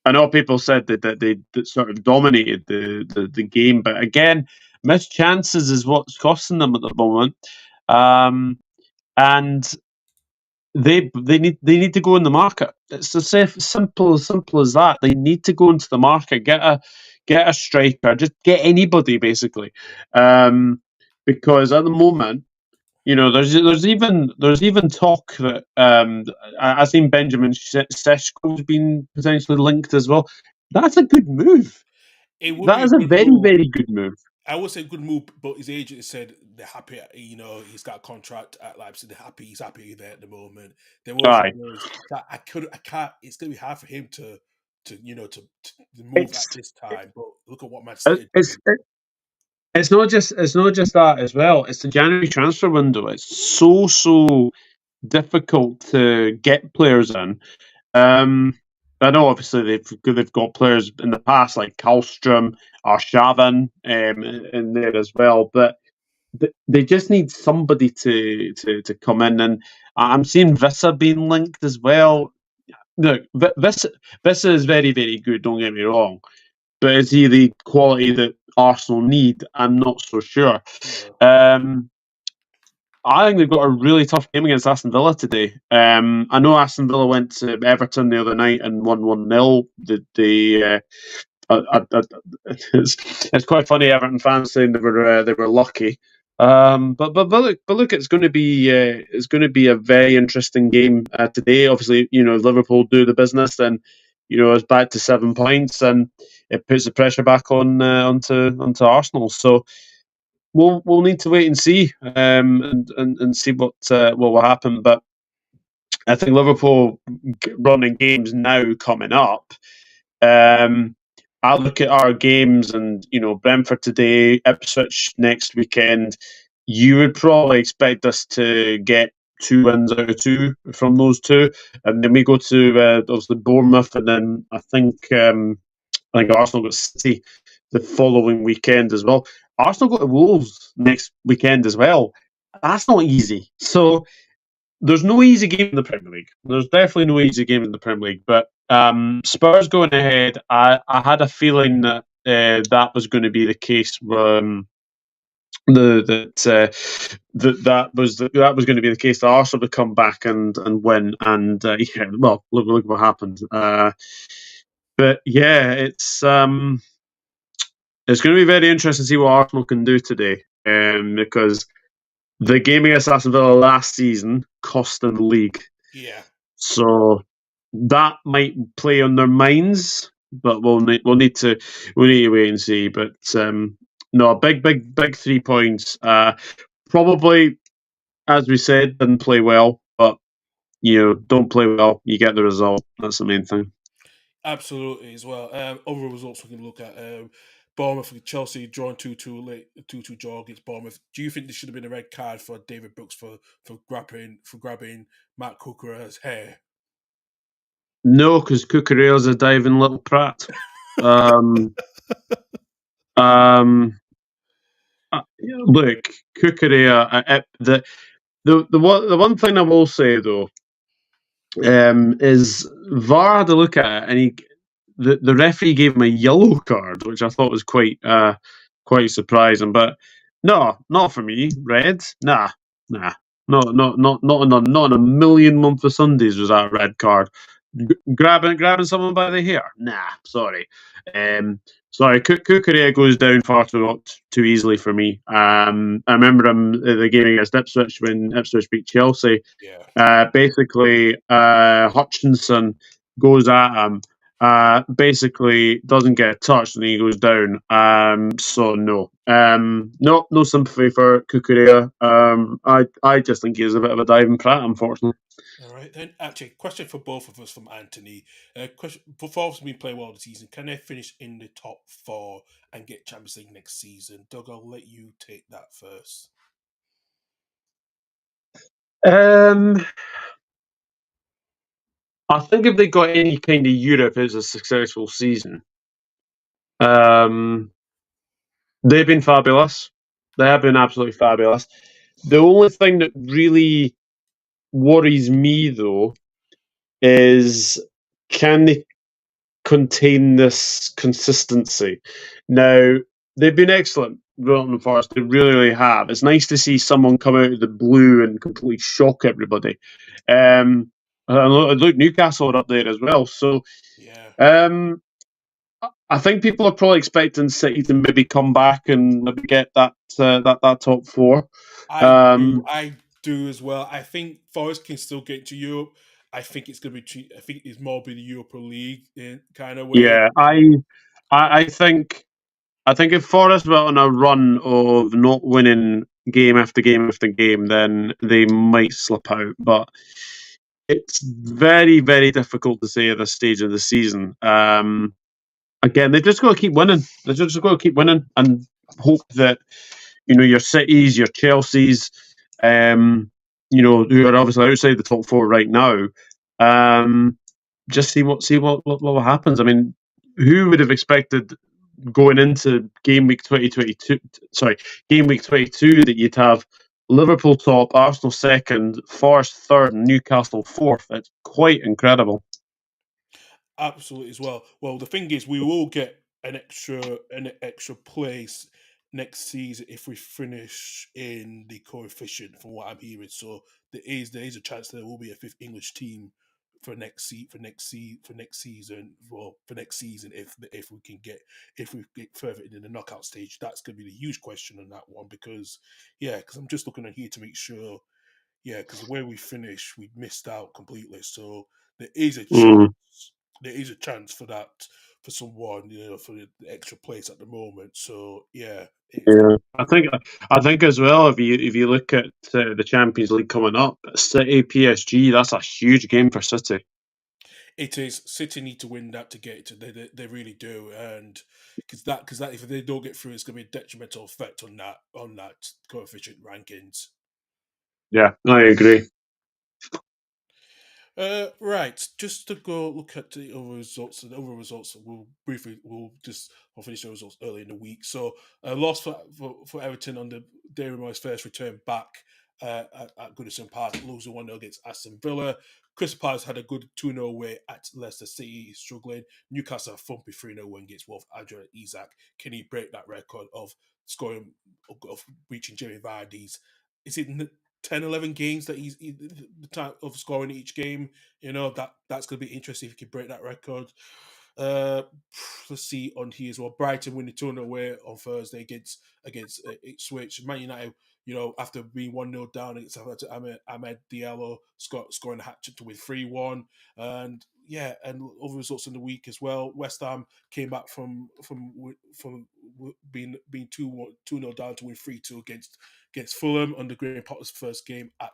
I know people said that they sort of dominated the game, but again, missed chances is what's costing them at the moment. And they need to go in the market. It's as simple as that. They need to go into the market, get a striker, just get anybody basically, because at the moment, there's even talk that I seen Benjamin Seshko's been potentially linked as well. That's a good move. It would That be a is a big very, move. very good move. I would say good move, but his agent said they're happy. He's got a contract at Leipzig. They're happy. He's happy there at the moment. There was Aye, rumors that I can't. It's going to be hard for him to move at it's this time. But look at what Man it- City are it's doing. it's not just that as well. It's the January transfer window. It's so difficult to get players in. Um, I know obviously they've got players in the past like Karlstrom or Shavin in there as well, but they just need somebody to come in. And I'm seeing Vissa being linked as well. look, this is very, very good. Don't get me wrong, but is he the quality that Arsenal need? I'm not so sure. No. Um, I think they've got a really tough game against Aston Villa today. I know Aston Villa went to Everton the other night and won 1-0. It's quite funny Everton fans saying they were lucky. But look, it's going to be a very interesting game today. Obviously, if Liverpool do the business, then it's back to 7 points, and it puts the pressure back onto Arsenal. So we'll need to wait and see, and see what will happen. But I think Liverpool running games now coming up. Um, I look at our games, and Brentford today, Ipswich next weekend. You would probably expect us to get 2 wins out of two from those two, and then we go to obviously Bournemouth, and then I think Arsenal got City the following weekend as well. Arsenal got the Wolves next weekend as well. That's not easy. So there's no easy game in the Premier League. There's definitely no easy game in the Premier League. But Spurs going ahead, I had a feeling that that was going to be the case. That was going to be the case. That Arsenal would come back and win. And yeah, well, look what happened. But yeah, it's going to be very interesting to see what Arsenal can do today. Because the game against Aston Villa last season cost them the league. Yeah. So that might play on their minds, but we'll need to wait and see. But no, big 3 points. Probably, as we said, didn't play well, but don't play well, you get the result. That's the main thing. Absolutely as well. Other results we can look at. Bournemouth with Chelsea drawn 2-2 late 2-2 draw against Bournemouth. Do you think there should have been a red card for David Brooks for grabbing Matt Cucurell's hair? No, because Cucurella's a diving little prat. Um, um, Look, Cucurella. The one thing I will say though is VAR had a look at it, and the referee gave him a yellow card, which I thought was quite surprising. But no, not for me. Red, nah, not in a million months of Sundays was that a red card. Grabbing someone by the hair, nah, sorry. Sorry, Cucurella goes down far too easily for me. I remember him at the game against Ipswich when Ipswich beat Chelsea. Yeah. Basically, Hutchinson goes at him. Basically, doesn't get touched and he goes down. So no, no sympathy for Cucurella. I just think he's a bit of a diving prat, unfortunately. All right, then. Actually, question for both of us from Anthony. Question for Force been playing well this season. Can they finish in the top four and get Champions League next season? Doug, I'll let you take that first. Um, I think if they got any kind of Europe as a successful season, um, they've been fabulous. They have been absolutely fabulous. The only thing that really worries me, though, is can they contain this consistency? Now, they've been excellent, Nottingham Forest. They really, really have. It's nice to see someone come out of the blue and completely shock everybody. And look, Newcastle are up there as well. So Yeah. I think people are probably expecting City to maybe come back and maybe get that top four. I do as well. I think Forest can still get to Europe. I think it's going to be. I think it's more be the Europa League in kind of way. Yeah, I think if Forest were on a run of not winning game after game after game, then they might slip out. But it's very, very difficult to say at this stage of the season. Again, they've just got to keep winning. They've just got to keep winning and hope that your Cities, your Chelseas, who are obviously outside the top four right now. Just see what happens. I mean, who would have expected going into game week 2022? Sorry, game week 22 that you'd have Liverpool top, Arsenal second, Forest third, and Newcastle fourth. It's quite incredible. absolutely as well. Well, the thing is, we will get an extra place next season if we finish in the coefficient, from what I'm hearing. So there is a chance there will be a fifth English team for next season. Well, for next season, if we get further into the knockout stage, that's going to be the huge question on that one. Because I'm just looking at here to make sure. Yeah, because the way we finished, we missed out completely. So there is a chance. Mm, There is a chance for that for someone, for the extra place at the moment. So yeah, it's yeah, I think as well. If you look at the Champions League coming up, City PSG, that's a huge game for City. it is. City need to win that to get it. They really do, and because that if they don't get through, it's going to be a detrimental effect on that coefficient rankings. Yeah, I agree. Right. Just to go look at the other results. The other results, I'll finish the results early in the week. So, loss for Everton on the David Moyes' first return back at Goodison Park, losing 1-0 against Aston Villa. Crystal Palace had a good 2-0 away at Leicester City, struggling. Newcastle a thumpy 3-0 win against Wolf. Adrian Isak. Can he break that record of scoring, of reaching Jamie Vardy's? Is it 10, 11 games that the time of scoring each game? That's going to be interesting if he can break that record. Uh, let's see on here as well. Brighton win the 2-0 away on Thursday against Ipswich. Man United, after being 1-0 down against Ahmed Diallo, scoring a hat trick to win 3-1. And yeah, and other results in the week as well. West Ham came back from being 2-0 down to win 3-2 against Fulham under Graham Potter's first game at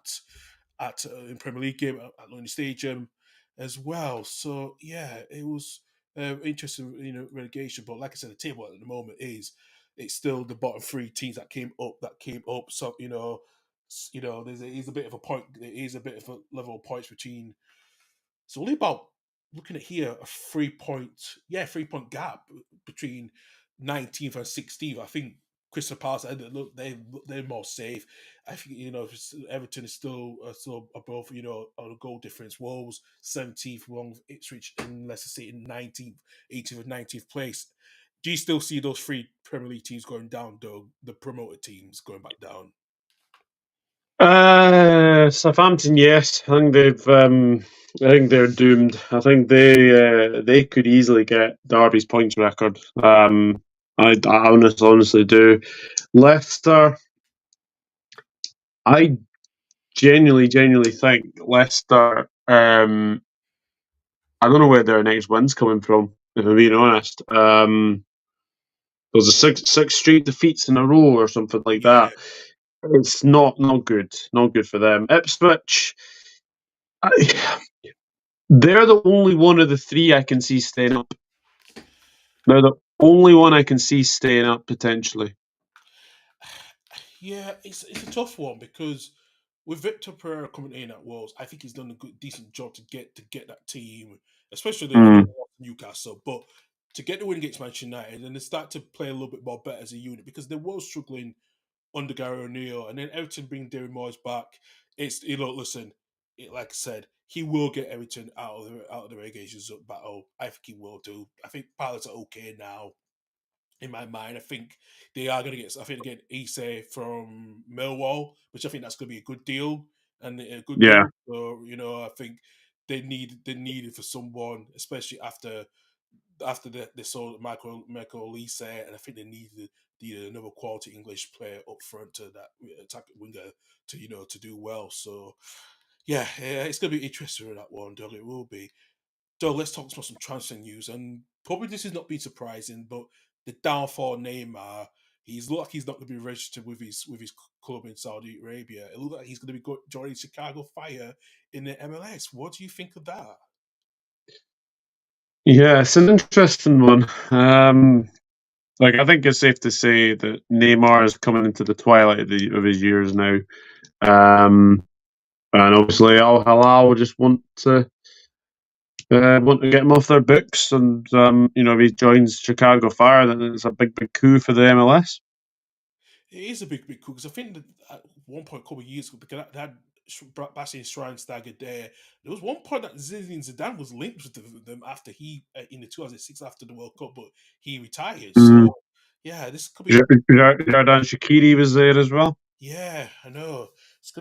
in Premier League game at London Stadium as well. So yeah, it was interesting, relegation. But like I said, the table at the moment it's still the bottom three teams that came up. So there's a bit of a point. There is a bit of a level of points between. It's only about, looking at here, a 3 point gap between 19th and 16th. I think Crystal Palace, they're more safe. I think Everton is still above, on a goal difference. Wolves 17th, along with Ipswich and Leicester City in 19th, 18th, and 19th place. Do you still see those three Premier League teams going down, though? The promoted teams going back down? Southampton, yes. I think they're doomed. I think they could easily get Derby's points record. I honestly do. Leicester, I genuinely think Leicester. I don't know where their next win's coming from. If I'm being honest, there's a six straight defeats in a row or something like Yeah, that. It's not good. Not good for them. Ipswich. I, They're the only one of the three I can see staying up. They're the only one I can see staying up potentially. yeah, it's a tough one because with Victor Pereira coming in at Wolves, I think he's done a decent job to get that team, especially I know Mm, they lost to Newcastle, but to get the win against Manchester United and they start to play a little bit more better as a unit because they were struggling under Gary O'Neill, and then Everton bring David Moyes back. It's listen, like I said, he will get Everton out of the relegation battle. I think he will do. I think Palace are okay now in my mind. I think they are going to get. I think they get Isse from Millwall, which I think that's going to be a good deal and a good yeah, deal. So I think they need it for someone, especially after they sold Michael Lise, and I think they needed another quality English player up front to that attacking winger to do well. So yeah, it's going to be interesting with that one, Doug. It will be. So let's talk about some transfer news, and probably this is not being surprising, but the downfall of Neymar. He's looked like he's not going to be registered with his club in Saudi Arabia. It looks like he's going to be joining Chicago Fire in the MLS. What do you think of that? yeah. It's an interesting one. I think it's safe to say that Neymar is coming into the twilight of his years now. Um, and obviously Al Hilal just want to get him off their books, and if he joins Chicago Fire, then it's a big coup for the MLS. It is a big coup because I think that at one point, a couple of years ago, because they had Bastian Schweinsteiger there. There was one point that Zinedine Zidane was linked with them after he in the 2006 after the World Cup, but he retired. So Mm. yeah, this could be Jordan Shaqiri was there as well. yeah, I know. It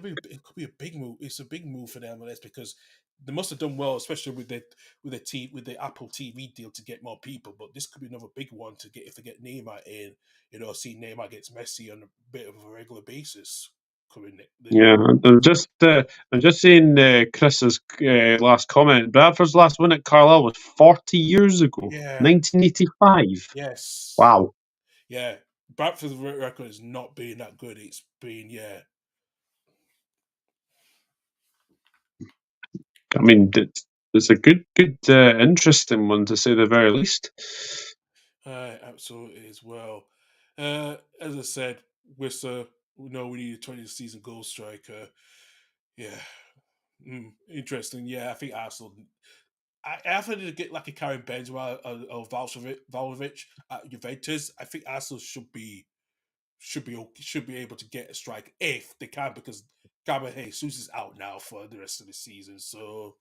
could be a big move. It's a big move for the MLS because they must have done well, especially with the Apple TV deal to get more people. But this could be another big one to get if they get Neymar in. See Neymar against Messi on a bit of a regular basis. Coming Yeah, I'm just seeing Chris's last comment. Bradford's last win at Carlisle was 40 years ago, yeah, 1985. yes, Wow. yeah. Bradford's record has not been that good. It's been yeah, I mean, it's a interesting one to say the very least. absolutely as well. As I said, Wissa, we know we need a 20th season goal striker. Yeah, interesting. Yeah, I think Arsenal. I think to get like a Karim Benzema or Valvich at Juventus. I think Arsenal should be able to get a strike if they can because Gabriel Jesus is out now for the rest of the season. So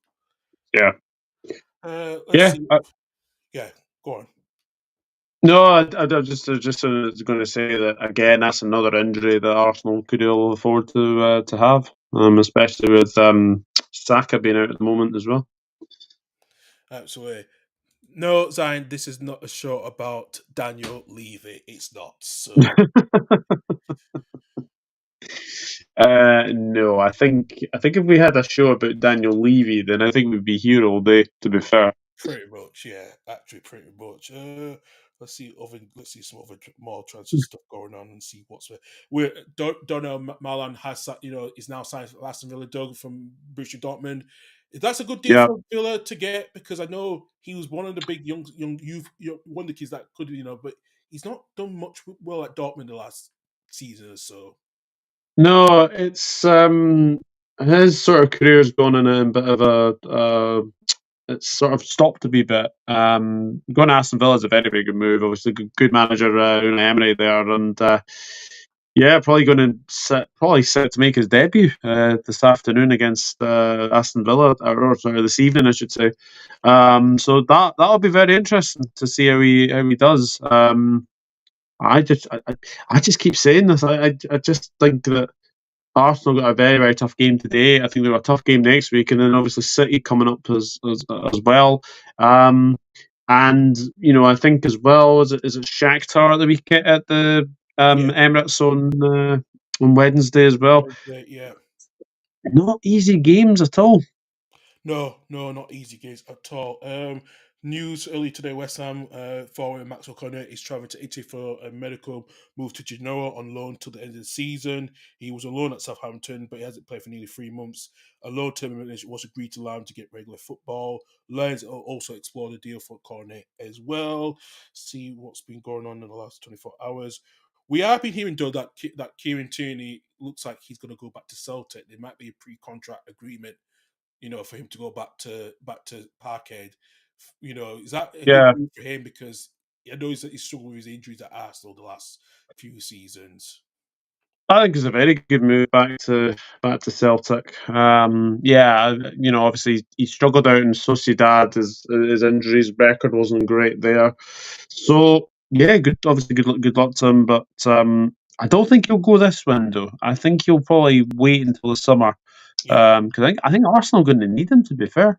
Yeah. let's Yeah. see. Yeah, go on. No, I just was going to say that again. That's another injury that Arsenal could ill afford to have, especially with Saka being out at the moment as well. Absolutely. No, Zion, this is not a show about Daniel Levy. It's not. So No, I think if we had a show about Daniel Levy, then I think we'd be here all day. To be fair, pretty much, yeah. Actually, pretty much. Let's see some other more transfer stuff going on and see what's there. We Donnell Malan has is now signed for Aston Villa. Doug from Borussia Dortmund. That's a good deal yeah. for Villa to get because I know he was one of the big young youth one of the kids that could but he's not done much well at Dortmund the last season or so. No, it's his sort of career's gone in a bit of a it's sort of stopped a wee bit. Going to Aston Villa is a very, very good move. Obviously, good manager Unai Emery there, and yeah, probably going to probably set to make his debut this afternoon against Aston Villa, or sorry, this evening, I should say. So that'll be very interesting to see how he does. I just keep saying this. I just think that Arsenal got a very, very tough game today. I think they've got a tough game next week, and then obviously City coming up as well. Um, and I think as well is it Shakhtar at the weekend at the Yeah, Emirates on Wednesday as well. yeah. Not easy games at all. No, no, not easy games at all. News early today: West Ham forward Max O'Connor is traveling to Italy for a medical move to Genoa on loan till the end of the season. He was on loan at Southampton, but he hasn't played for nearly 3 months. A loan termination was agreed to allow him to get regular football. Lions will also explore the deal for Cornet as well. See what's been going on in the last 24 hours. We have been hearing though that Kieran Tierney looks like he's going to go back to Celtic. There might be a pre-contract agreement for him to go back to Parkhead. Is that a good Yeah, move for him? Because I know he's struggled with his injuries at Arsenal the last few seasons. I think it's a very good move back to Celtic. Yeah, obviously he struggled out in Sociedad. His injuries record wasn't great there. So yeah, obviously good luck to him. But I don't think he'll go this window. I think he'll probably wait until the summer. Yeah. Because I think Arsenal are going to need him. To be fair.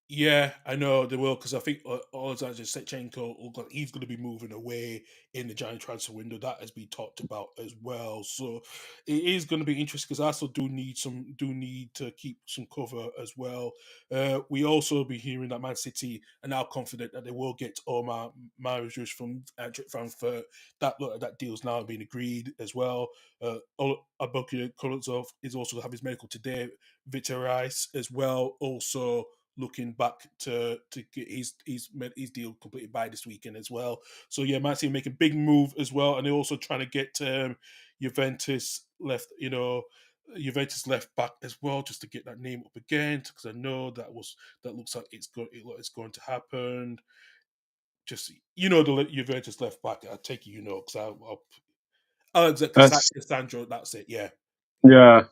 Yeah, I know they will because I think Alexander Sechenko, he's going to be moving away in the January transfer window. That has been talked about as well. So it is going to be interesting because Arsenal do need to keep some cover as well. We also be hearing that Man City are now confident that they will get Omar Marius from Frankfurt. That deal's now been agreed as well. Abukia Kolozov is also have his medical today. Victor Rice as well also looking back to get his deal completed by this weekend as well. So yeah, Man City make a big move as well, and they're also trying to get Juventus left, Juventus left back as well, just to get that name up again because I know that looks like it's going to happen. Just the Juventus left back. I take because Alex That's Cassandro. That's it. Yeah, yeah. yeah.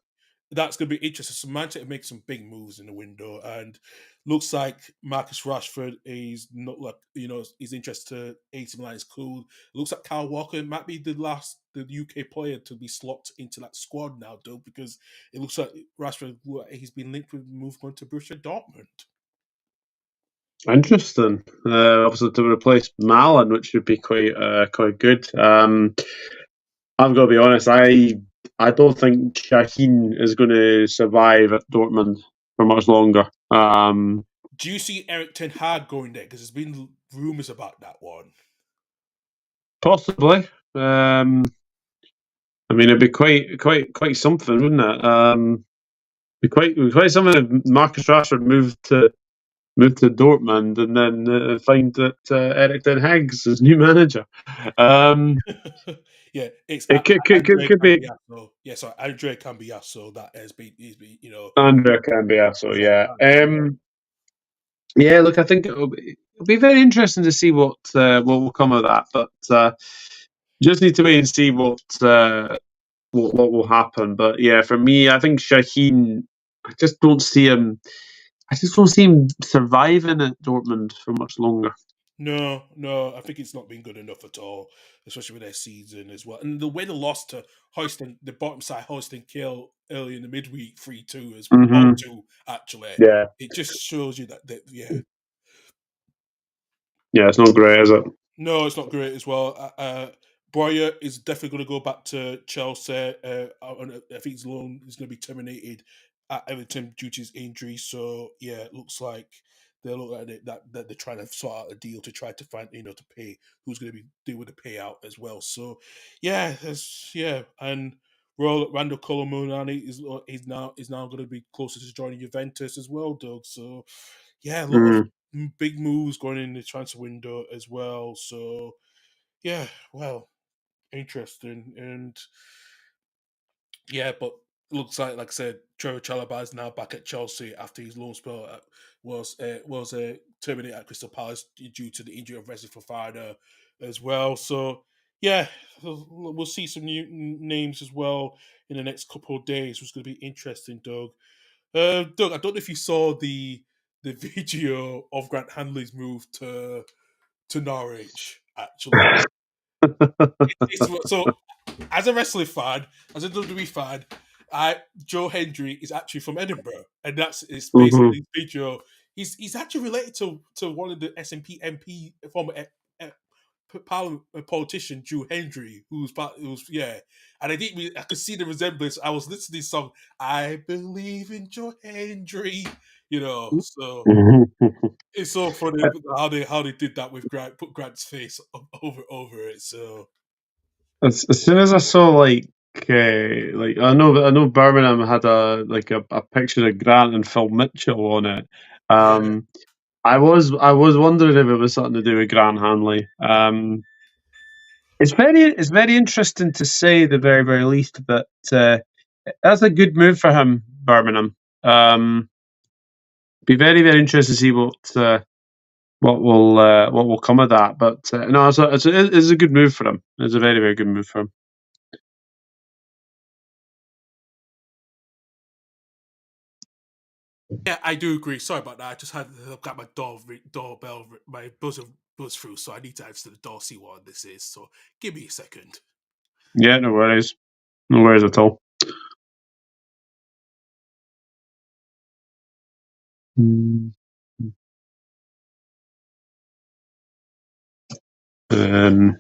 that's going to be interesting. So Manchester make some big moves in the window, and looks like Marcus Rashford is not like he's interested to AC Milan is cool. Looks like Kyle Walker might be the UK player to be slotted into that squad now, though, because it looks like Rashford he's been linked with movement to Borussia Dortmund. Interesting. Obviously, to replace Malin, which would be quite good. I've got to be honest. I don't think Shaheen is going to survive at Dortmund for much longer. Do you see Eric Ten Hag going there? Because there's been rumors about that one. Possibly. I mean, it'd be quite something, wouldn't it? Be quite something if Marcus Rashford moved to Dortmund and then find that Eric Ten Hag's his new manager. Yeah, it's It Andre could be Cambiasso. Yeah, sorry, Andre Cambiasso that he's been. Andrea Cambiaso, Yeah, yeah. that's it. Yeah, look, I think it'll be very interesting to see what will come of that, but just need to wait and see what will happen. But yeah, for me, I think Shaheen, I just don't see him. I just don't see him surviving at Dortmund for much longer. No, no, I think it's not been good enough at all, especially with their season as well. And the way they lost to Houston, the bottom side Houston Kill early in the midweek 3-2 as well, Hmm. 2 actually. Yeah, It just shows you that yeah, yeah, it's not great, is it? no, it's not great as well. Boyer is definitely going to go back to Chelsea. I think his loan is going to be terminated at Everton due to his injury. So yeah, it looks like they look at it that they're trying to sort out a deal to try to find to pay who's going to be doing the payout as well. So yeah, and Randall Colomunani is now going to be closer to joining Juventus as well, Doug. So yeah, a lot of Mm. big moves going in the transfer window as well. So yeah, well, interesting. And yeah, but looks like I said, Trevor Chalobah is now back at Chelsea after his loan spell was terminated at Crystal Palace due to the injury of Wesley Fofana as well. So yeah, we'll see some new names as well in the next couple of days, which is going to be interesting, Doug. Doug, I don't know if you saw the video of Grant Hanley's move to Norwich. Actually, so as a wrestling fan, as a WWE fan, Joe Hendry is actually from Edinburgh, and it's Hmm. basically his video. He's actually related to one of the SNP MP former Parliament politician Joe Hendry, who's yeah, and I could see the resemblance. I was listening to this song, I believe in Joe Hendry, so it's so funny how they did that with Grant, put Grant's face over it. So As soon as I saw like I know Birmingham had a picture of Grant and Phil Mitchell on it. yeah, Um, I was wondering if it was something to do with Grant Hanley. It's very interesting to say the very very least, but that's a good move for him, Birmingham. Be very very interested to see what will come of that. But no, it's a good move for him. It's a very very good move for him. yeah, I do agree. Sorry about that. I just had got my doorbell, my buzz through, so I need to answer the door, see what this is. So give me a second. Yeah, no worries, no worries at all. Mm. Um,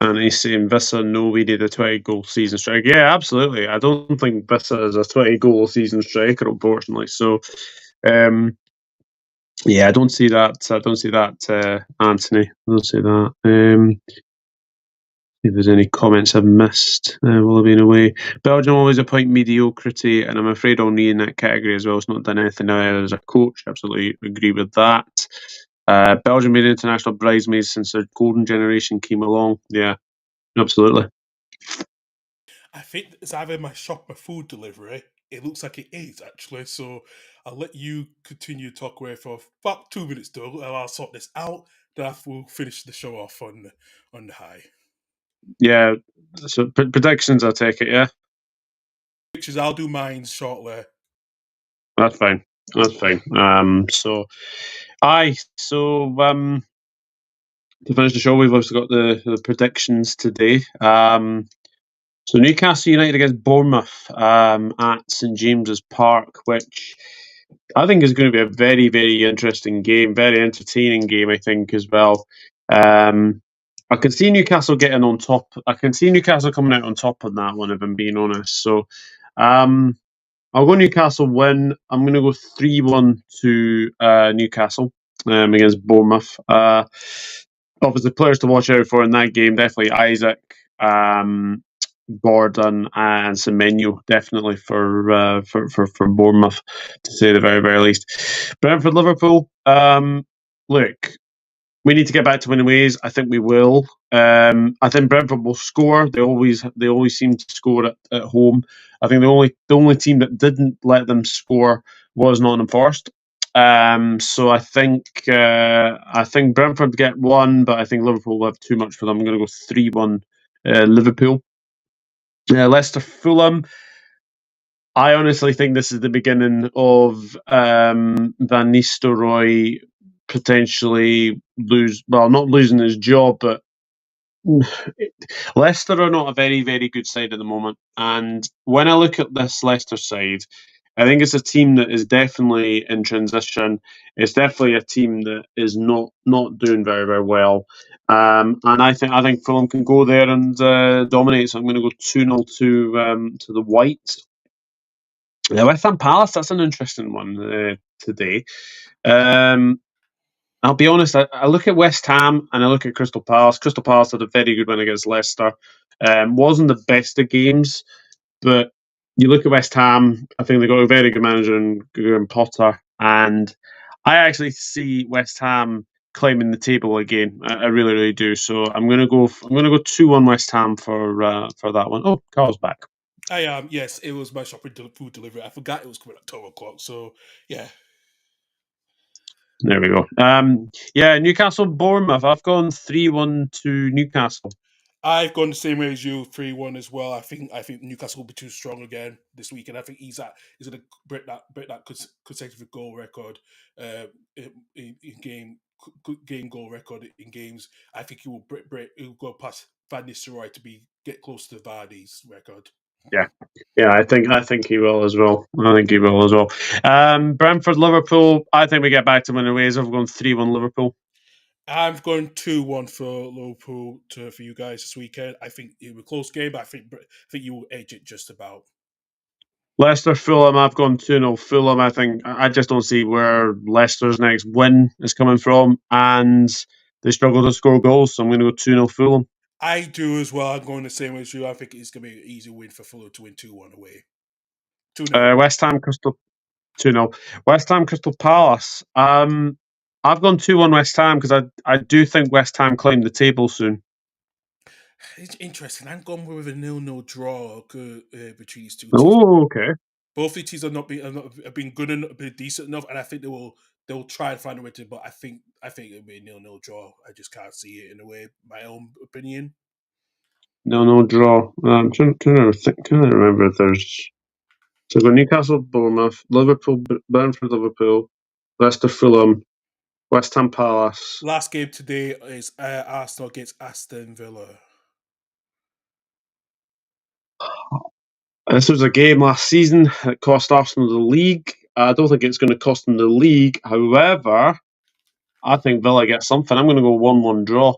and he's saying Vissa, no, we need a 20-goal season striker. Yeah, absolutely. I don't think Vissa is a 20-goal season striker, unfortunately. So, um, yeah, I don't see that. I don't see that, Anthony. I don't see that. If there's any comments I've missed while I've been away. Belgium always appoint mediocrity, and I'm afraid I'll need in that category as well. It's not done anything now as a coach. Absolutely agree with that. Belgium made international bridesmaids since their golden generation came along. Yeah, absolutely. I think it's either my shop or food delivery. It looks like it is actually. So I'll let you continue to talk away for about 2 minutes, Doug, and I'll sort this out. Then we'll finish the show off on the high. Yeah. So predictions, I take it. Yeah. Pictures. I'll do mine shortly. That's fine. That's fine. To finish the show, we've also got the predictions today. So Newcastle United against Bournemouth at St James's Park, which I think is going to be a very, very interesting game, very entertaining game, I think, as well. I can see Newcastle getting on top. I can see Newcastle coming out on top on that one, if I'm being honest. So um, I'll go Newcastle win. I'm going to go 3-1 to Newcastle against Bournemouth. Obviously, players to watch out for in that game, definitely Isaac, Gordon, and Semenyo, definitely for Bournemouth, to say the very, very least. Brentford, Liverpool. Look, we need to get back to winning ways. I think we will. I think Brentford will score. They always seem to score at home. I think the only team that didn't let them score was Nottingham Forest. So I think Brentford get one, but I think Liverpool will have too much for them. I'm going to go 3-1 Liverpool. Leicester Fulham. I honestly think this is the beginning of Van Nistelrooy potentially not losing his job, but Leicester are not a very, very good side at the moment. And when I look at this Leicester side, I think it's a team that is definitely in transition. It's definitely a team that is not doing very, very well. And I think Fulham can go there and dominate. So I'm going to go 2-0 to the Whites. West Ham Palace, that's an interesting one today. Um, I'll be honest, I look at West Ham and I look at Crystal Palace. Crystal Palace had a very good win against Leicester. Wasn't the best of games, but you look at West Ham, I think they got a very good manager in Graham Potter. And I actually see West Ham climbing the table again. I really, really do. So I'm gonna go 2-1 West Ham for that one. Oh, Carl's back. I am. Yes, it was my shopping food delivery. I forgot it was coming at 12 o'clock. So yeah, There we go. Yeah, Newcastle Bournemouth. I've gone 3-1 to Newcastle. I've gone the same way as you, 3-1 as well. I think Newcastle will be too strong again this week, and I think he's going to break that consecutive goal record, in game goal record in games. I think he will he'll go past Van Nistelrooy to get close to Vardy's record. Yeah, yeah, I think he will as well. I think he will as well. Brentford Liverpool. I think we get back to winning ways. I've gone 3-1 Liverpool. I'm going 2-1 for Liverpool for you guys this weekend. I think it will be a close game, but I think you will edge it just about. Leicester Fulham. I've gone 2-0 Fulham. I just don't see where Leicester's next win is coming from, and they struggle to score goals. So I'm going to go 2-0 Fulham. I do as well. I'm going the same way as you. I think it's going to be an easy win for Fulham to win 2-1 away. 2-0. West Ham Crystal 2-0. West Ham Crystal Palace. I've gone 2-1 West Ham because I do think West Ham climb the table soon. It's interesting. I'm going with a 0-0 draw between these two teams. Oh, okay. Both these teams have been good enough, been decent enough, and I think they will try and find a way to. But I think it'll be a 0-0 draw. I just can't see it in a way. My own opinion. No draw. Trying to remember if there's. So we've got Newcastle, Bournemouth, Liverpool, Brentford, Liverpool, Leicester, Fulham, West Ham Palace. Last game today is Arsenal against Aston Villa. This was a game last season that cost Arsenal the league. I don't think it's going to cost them the league. However, I think Villa get something. I'm going to go 1-1 draw.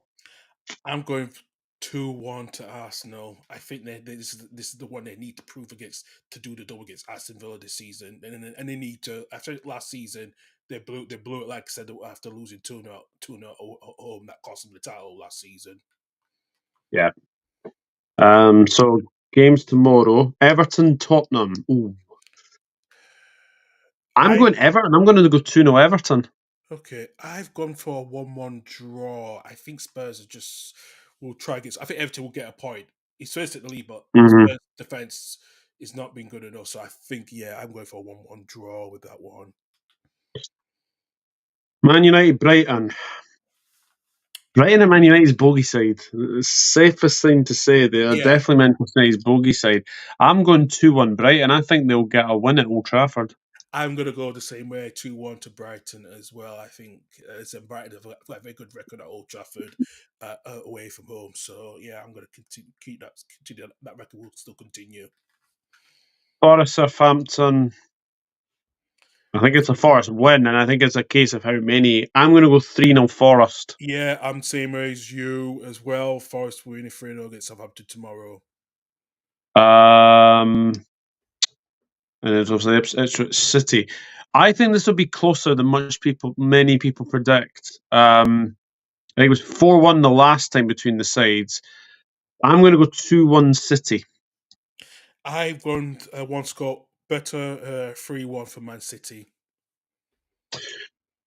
I'm going 2-1 to Arsenal. I think this is the one they need to prove against to do the double against Aston Villa this season, and they need to. After last season, they blew it like I said after losing 2-0 at home. That cost them the title last season. Yeah. So games tomorrow: Everton, Tottenham. Ooh. I'm I going Everton. I'm going to go 2-0 Everton. Okay, I've gone for a 1-1 draw. I think Spurs are just will try against. I think Everton will get a point. He's first at the lead, but Mm-hmm. Spurs defense is not been good enough. So I think I'm going for a 1-1 draw with that one. Man United, Brighton. Brighton and Man United's bogey side. The safest thing to say, they are Yeah, definitely Manchester United's bogey side. I'm going 2-1 Brighton. I think they'll get a win at Old Trafford. I'm gonna go the same way, 2-1 to Brighton as well. I think Brighton have got a very good record at Old Trafford away from home. So yeah, I'm gonna continue that record will still continue. Forest Southampton. I think it's a Forest win, and I think it's a case of how many. I'm going to go 3-0 Forest. Yeah, I'm same way as you as well. Forest winning 3-0 against Southampton tomorrow. And it's obviously Ipswich City. I think this will be closer than many people predict. I think it was 4-1 the last time between the sides. I'm going to go 2-1 City. I've gone one score better, 3-1 for Man City.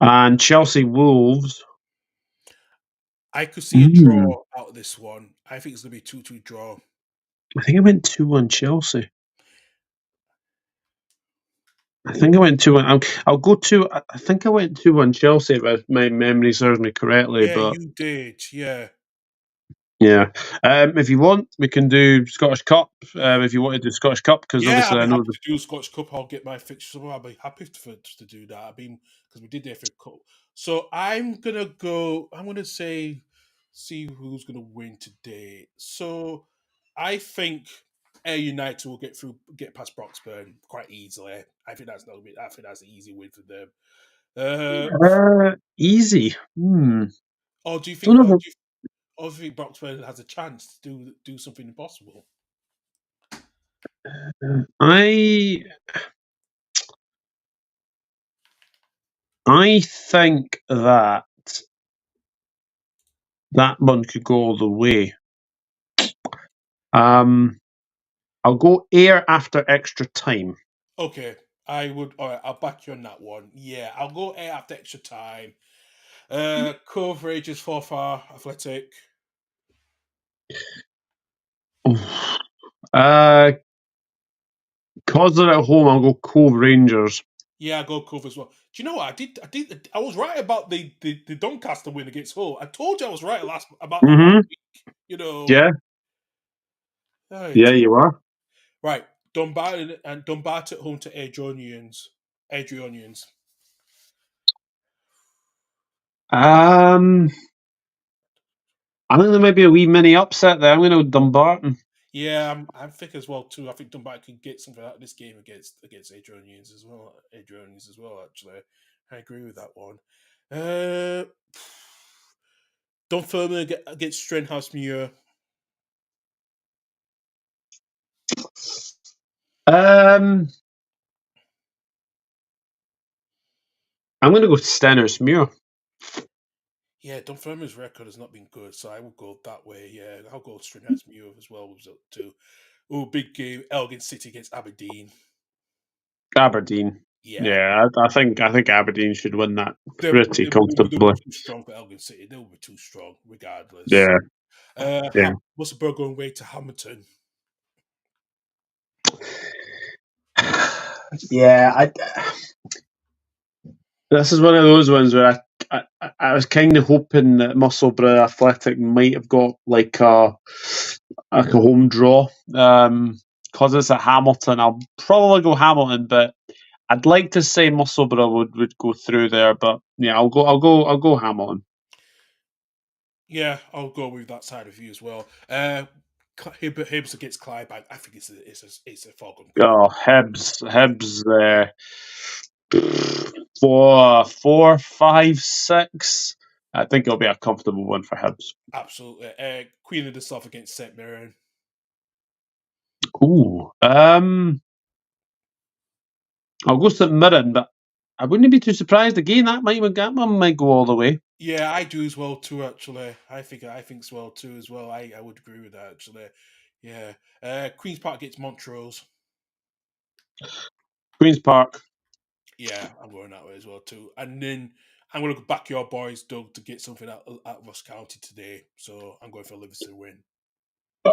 And Chelsea Wolves. I could see a draw out of this one. I think it's gonna be 2-2 draw. I think I went 2-1 Chelsea. I think I went 2-1. I'll go to. I think I went 2-1 Chelsea, if my memory serves me correctly. Yeah, But you did. Yeah. yeah, if you want, we can do Scottish Cup. If you want to do Scottish Cup, because Yeah, obviously I'll I be know happy the to do Scotch Cup. I'll get my fixture. I'll be happy to do that. Because we did the FA Cup. So I'm gonna go. I'm gonna see who's gonna win today. So I think Air United will get past Broxburn quite easily. I think that's an easy win for them. Uh, easy. or do you Don't think? know. Or do you think Broxburn has a chance to do something impossible? I I think that one could go all the way. I'll go Air after extra time. Okay, I would. All right, I'll back you on that one. Yeah, I'll go A after extra time. Coverage is 4 far athletic. Uh, Cause they're at home, I'll go Cove Rangers. Yeah, I go cover as well. Do you know what I did? I was right about the Doncaster win against Hull. I told you I was right about that last Mm-hmm. week. You know, Yeah, right, yeah, you are. right. Dumbarton at home to Adrianians. Adrianians. Um, I think there might be a wee mini upset there. I'm going to go Dumbarton. Yeah, I think as well too. I think Dunbar can get something out of this game against Adrianians as well. Adrianians as well. Actually, I agree with that one. Uh, Dunfermline against Stenhousemuir. Um, I'm going to go Stenners Muir. Yeah, Dunfermline's record has not been good, so I will go that way. Yeah, I'll go Stenhousemuir as well. Was up to big game. Elgin City against Aberdeen. Aberdeen. Yeah, Yeah, I think Aberdeen should win that pretty they'll be comfortably. too strong for Elgin City. They'll be too strong regardless. Yeah, yeah. Musselburgh going away to Hamilton. Yeah, this is one of those ones where I was kind of hoping that Musselburgh Athletic might have got like a home draw. Because it's at Hamilton, I'll probably go Hamilton, but I'd like to say Musselburgh would go through there. But yeah, I'll go Hamilton. Yeah, I'll go with that side of you as well. Hibs against Clydebank. I think it's a foregone Oh, Hibs. 4, 5, 6. I think it'll be a comfortable one for Hibs. absolutely. Queen of the South against St Mirren. Ooh. I'll go St Mirren, but I wouldn't be too surprised again. That one might go all the way. Yeah, I do as well too. Actually, I think as well too as well. I would agree with that actually. Yeah. Queens Park against Montrose. Queens Park. Yeah, I'm going that way as well too. And then I'm going to back your boys, Doug, to get something out of Ross County today. So I'm going for Livingston win.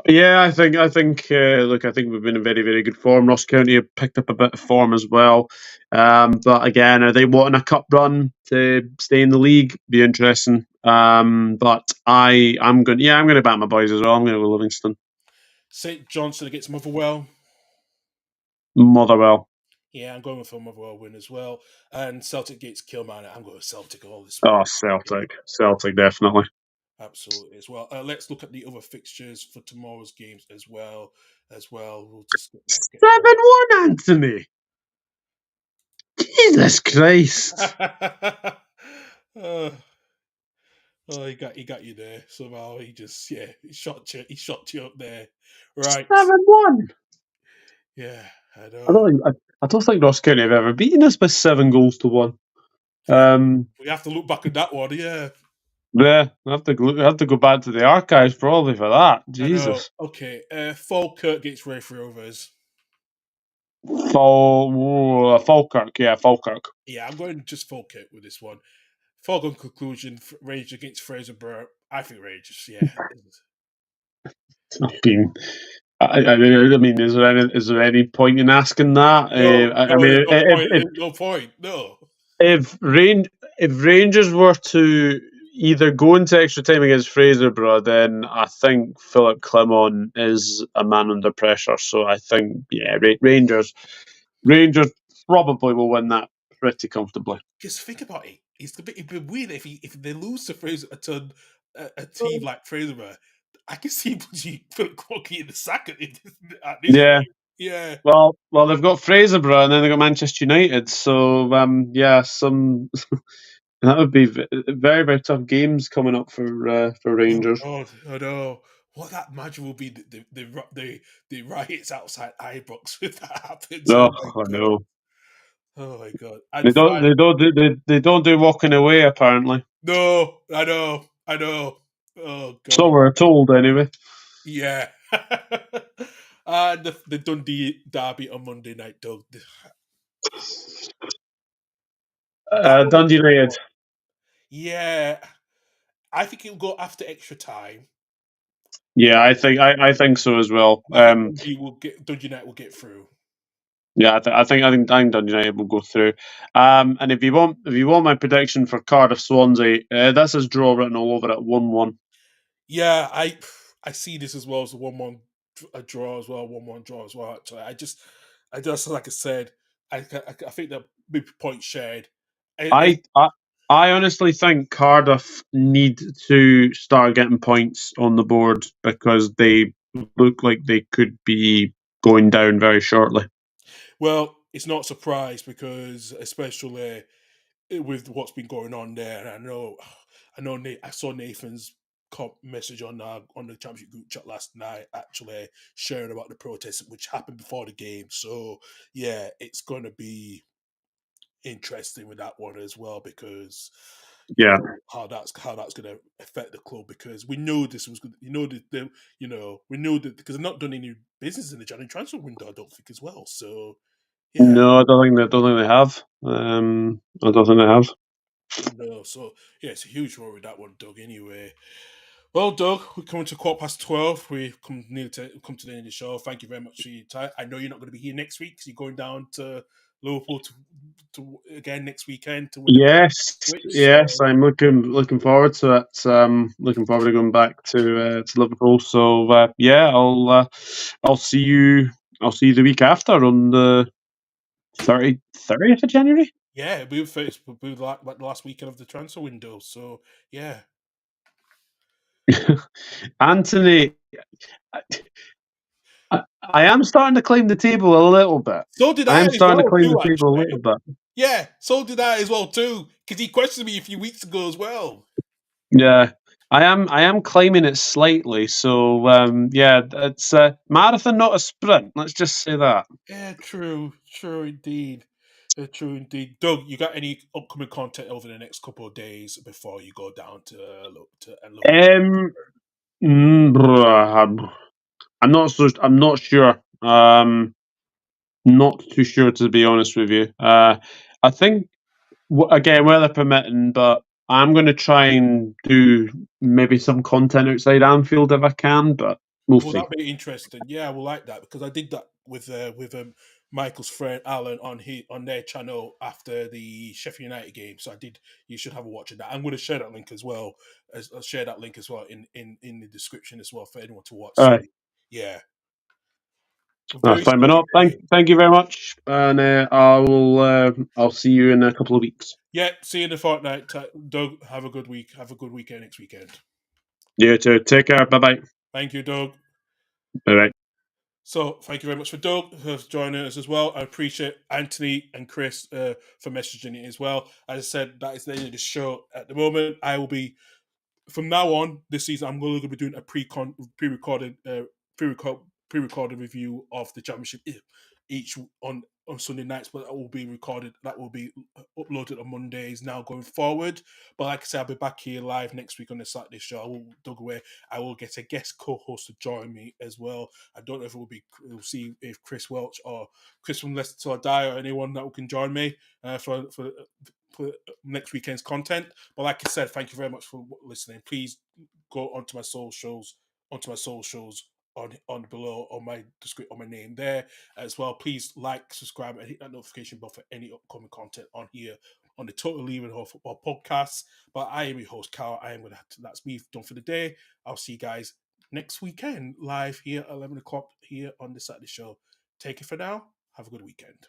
Yeah, I think. Look, I think we've been in very, very good form. Ross County have picked up a bit of form as well. But again, are they wanting a cup run to stay in the league? Be interesting. But I'm going. Yeah, I'm going to back my boys as well. I'm going to go Livingston. St. Johnson against Motherwell. Motherwell. Yeah, I'm going with a Motherwell win as well. And Celtic against Kilmarnock. I'm going with Celtic all this one. Oh, Celtic, definitely. Absolutely as well. Let's look at the other fixtures for tomorrow's games as well. We'll just get them. 7-1, Anthony. Jesus Christ. uh, oh, he got you there somehow. He shot you up there. Right. 7-1. Yeah, I I know. don't think I don't think Ross County have ever beaten us by 7 goals to 1. Yeah, Um, we have to look back at that one. Yeah, yeah, I have to go back to the archives probably for that. I know. Jesus. Okay, Falkirk gets Raith Rovers. Falkirk, yeah, Falkirk. Yeah, I'm going just Falkirk with this one. Foregone conclusion: Rangers against Fraserburgh. I think Rangers. Yeah. I mean, I mean, is there any point in asking that? No, I no, mean, there's no point. There's no point. No. if Rain if Rangers were to either go into extra time against Fraserburgh, then I think Philip Clement is a man under pressure. So I think, yeah, Rangers probably will win that pretty comfortably. Because think about it. It'd be weird if they lose to Fraser to a team like Fraserburgh. I can see Philip Crocky in the sack at this Yeah. rate. Yeah. Well, they've got Fraserburgh and then they've got Manchester United. So yeah, some that would be very very tough games coming up for Oh Rangers. God, I know. What that magic will be the riots outside Ibrox if that happens. Oh, Oh my I God. know. Oh my God. And They don't do walking away apparently. no, I know. I know. Oh So God. we're told anyway. Yeah. And the Dundee derby on Monday night, Doug. That one will Dundee be United. fun. Yeah. I think it'll go after extra time. Yeah, I think so as well. I think Dundee United will get through. Yeah, I think Dundee United will go through. And if you want my prediction for Cardiff Swansea, this is draw written all over it, 1-1. Yeah, I see this as well as a 1-1 a draw as well, 1-1 draw as well. Actually, I just like I said, I think that big point shared. I, I I honestly think Cardiff need to start getting points on the board because they look like they could be going down very shortly. Well, it's not a surprise because especially with what's been going on there, and I saw Nathan's message on the championship group chat last night, actually sharing about the protests which happened before the game. So yeah, it's going to be interesting with that one as well because Yeah. how that's going to affect the club because we know this was good. We know that because they've not done any business in the January transfer window. I don't think as well. So yeah, No, I don't think they have. I don't think they have. no. So yeah, it's a huge one with that one, Doug. Anyway, well, Doug, we're coming to 12:15. We come to the end of the show. Thank you very much for your time. I know you're not going to be here next week because you're going down to Liverpool to again next weekend to win the Yes, switch. yes, I'm looking forward to it. Looking forward to going back to Liverpool. So yeah, I'll see you. I'll see you the week after on the 30th of January. Yeah, we were like the last weekend of the transfer window. So yeah, Anthony, I am starting to climb the table a little bit. so did I I am as starting to well climb too. the table a Actually, little bit. yeah, so did I as well too because he questioned me a few weeks ago as well. Yeah, I am climbing it slightly. So yeah, it's a marathon, not a sprint. Let's just say that. Yeah, true indeed. True indeed. Doug, you got any upcoming content over the next couple of days before you go down to Liverpool? Um, I'm not sure. Not too sure to be honest with you. I think again, weather permitting, but I'm going to try and do maybe some content outside Anfield if I can. But we'll Well, see. that'd be interesting. Yeah, I will like that because I did that with Michael's friend Alan on their channel after the Sheffield United game. So I did. You should have a watch of that. I'm going to share that link as well. I'll share that link as well in the description as well for anyone to watch. All So right, yeah, that's very fine. But exciting no, thank game. thank you very much, and I'll see you in a couple of weeks. Yeah, see you in the fortnight. Doug, have a good week. Have a good weekend next weekend. You too. Take care. Bye bye. Thank you, Doug. Bye bye. So thank you very much for Doug for joining us as well. I appreciate Anthony and Chris for messaging it as well. As I said, that is the end of the show at the moment. I will be from now on this season. I'm going to be doing a pre-recorded pre-recorded review of the championship each on Sunday nights, but that will be recorded. That will be uploaded on Mondays now going forward. But like I said, I'll be back here live next week on the Saturday show. I will Doug away. I will get a guest co-host to join me as well. I don't know if it will be. We'll see if Chris Welch or Chris from Leicester Till I Die or anyone that can join me for next weekend's content. But like I said, thank you very much for listening. Please go onto my socials, on below on my description on my name there as well. Please like, subscribe, and hit that notification bell for any upcoming content on here on the Total Leaving Home Football podcast. But I am your host, Carl. That's me done for the day. I'll see you guys next weekend live here at 11 o'clock here on the Saturday show. Take it for now. Have a good weekend.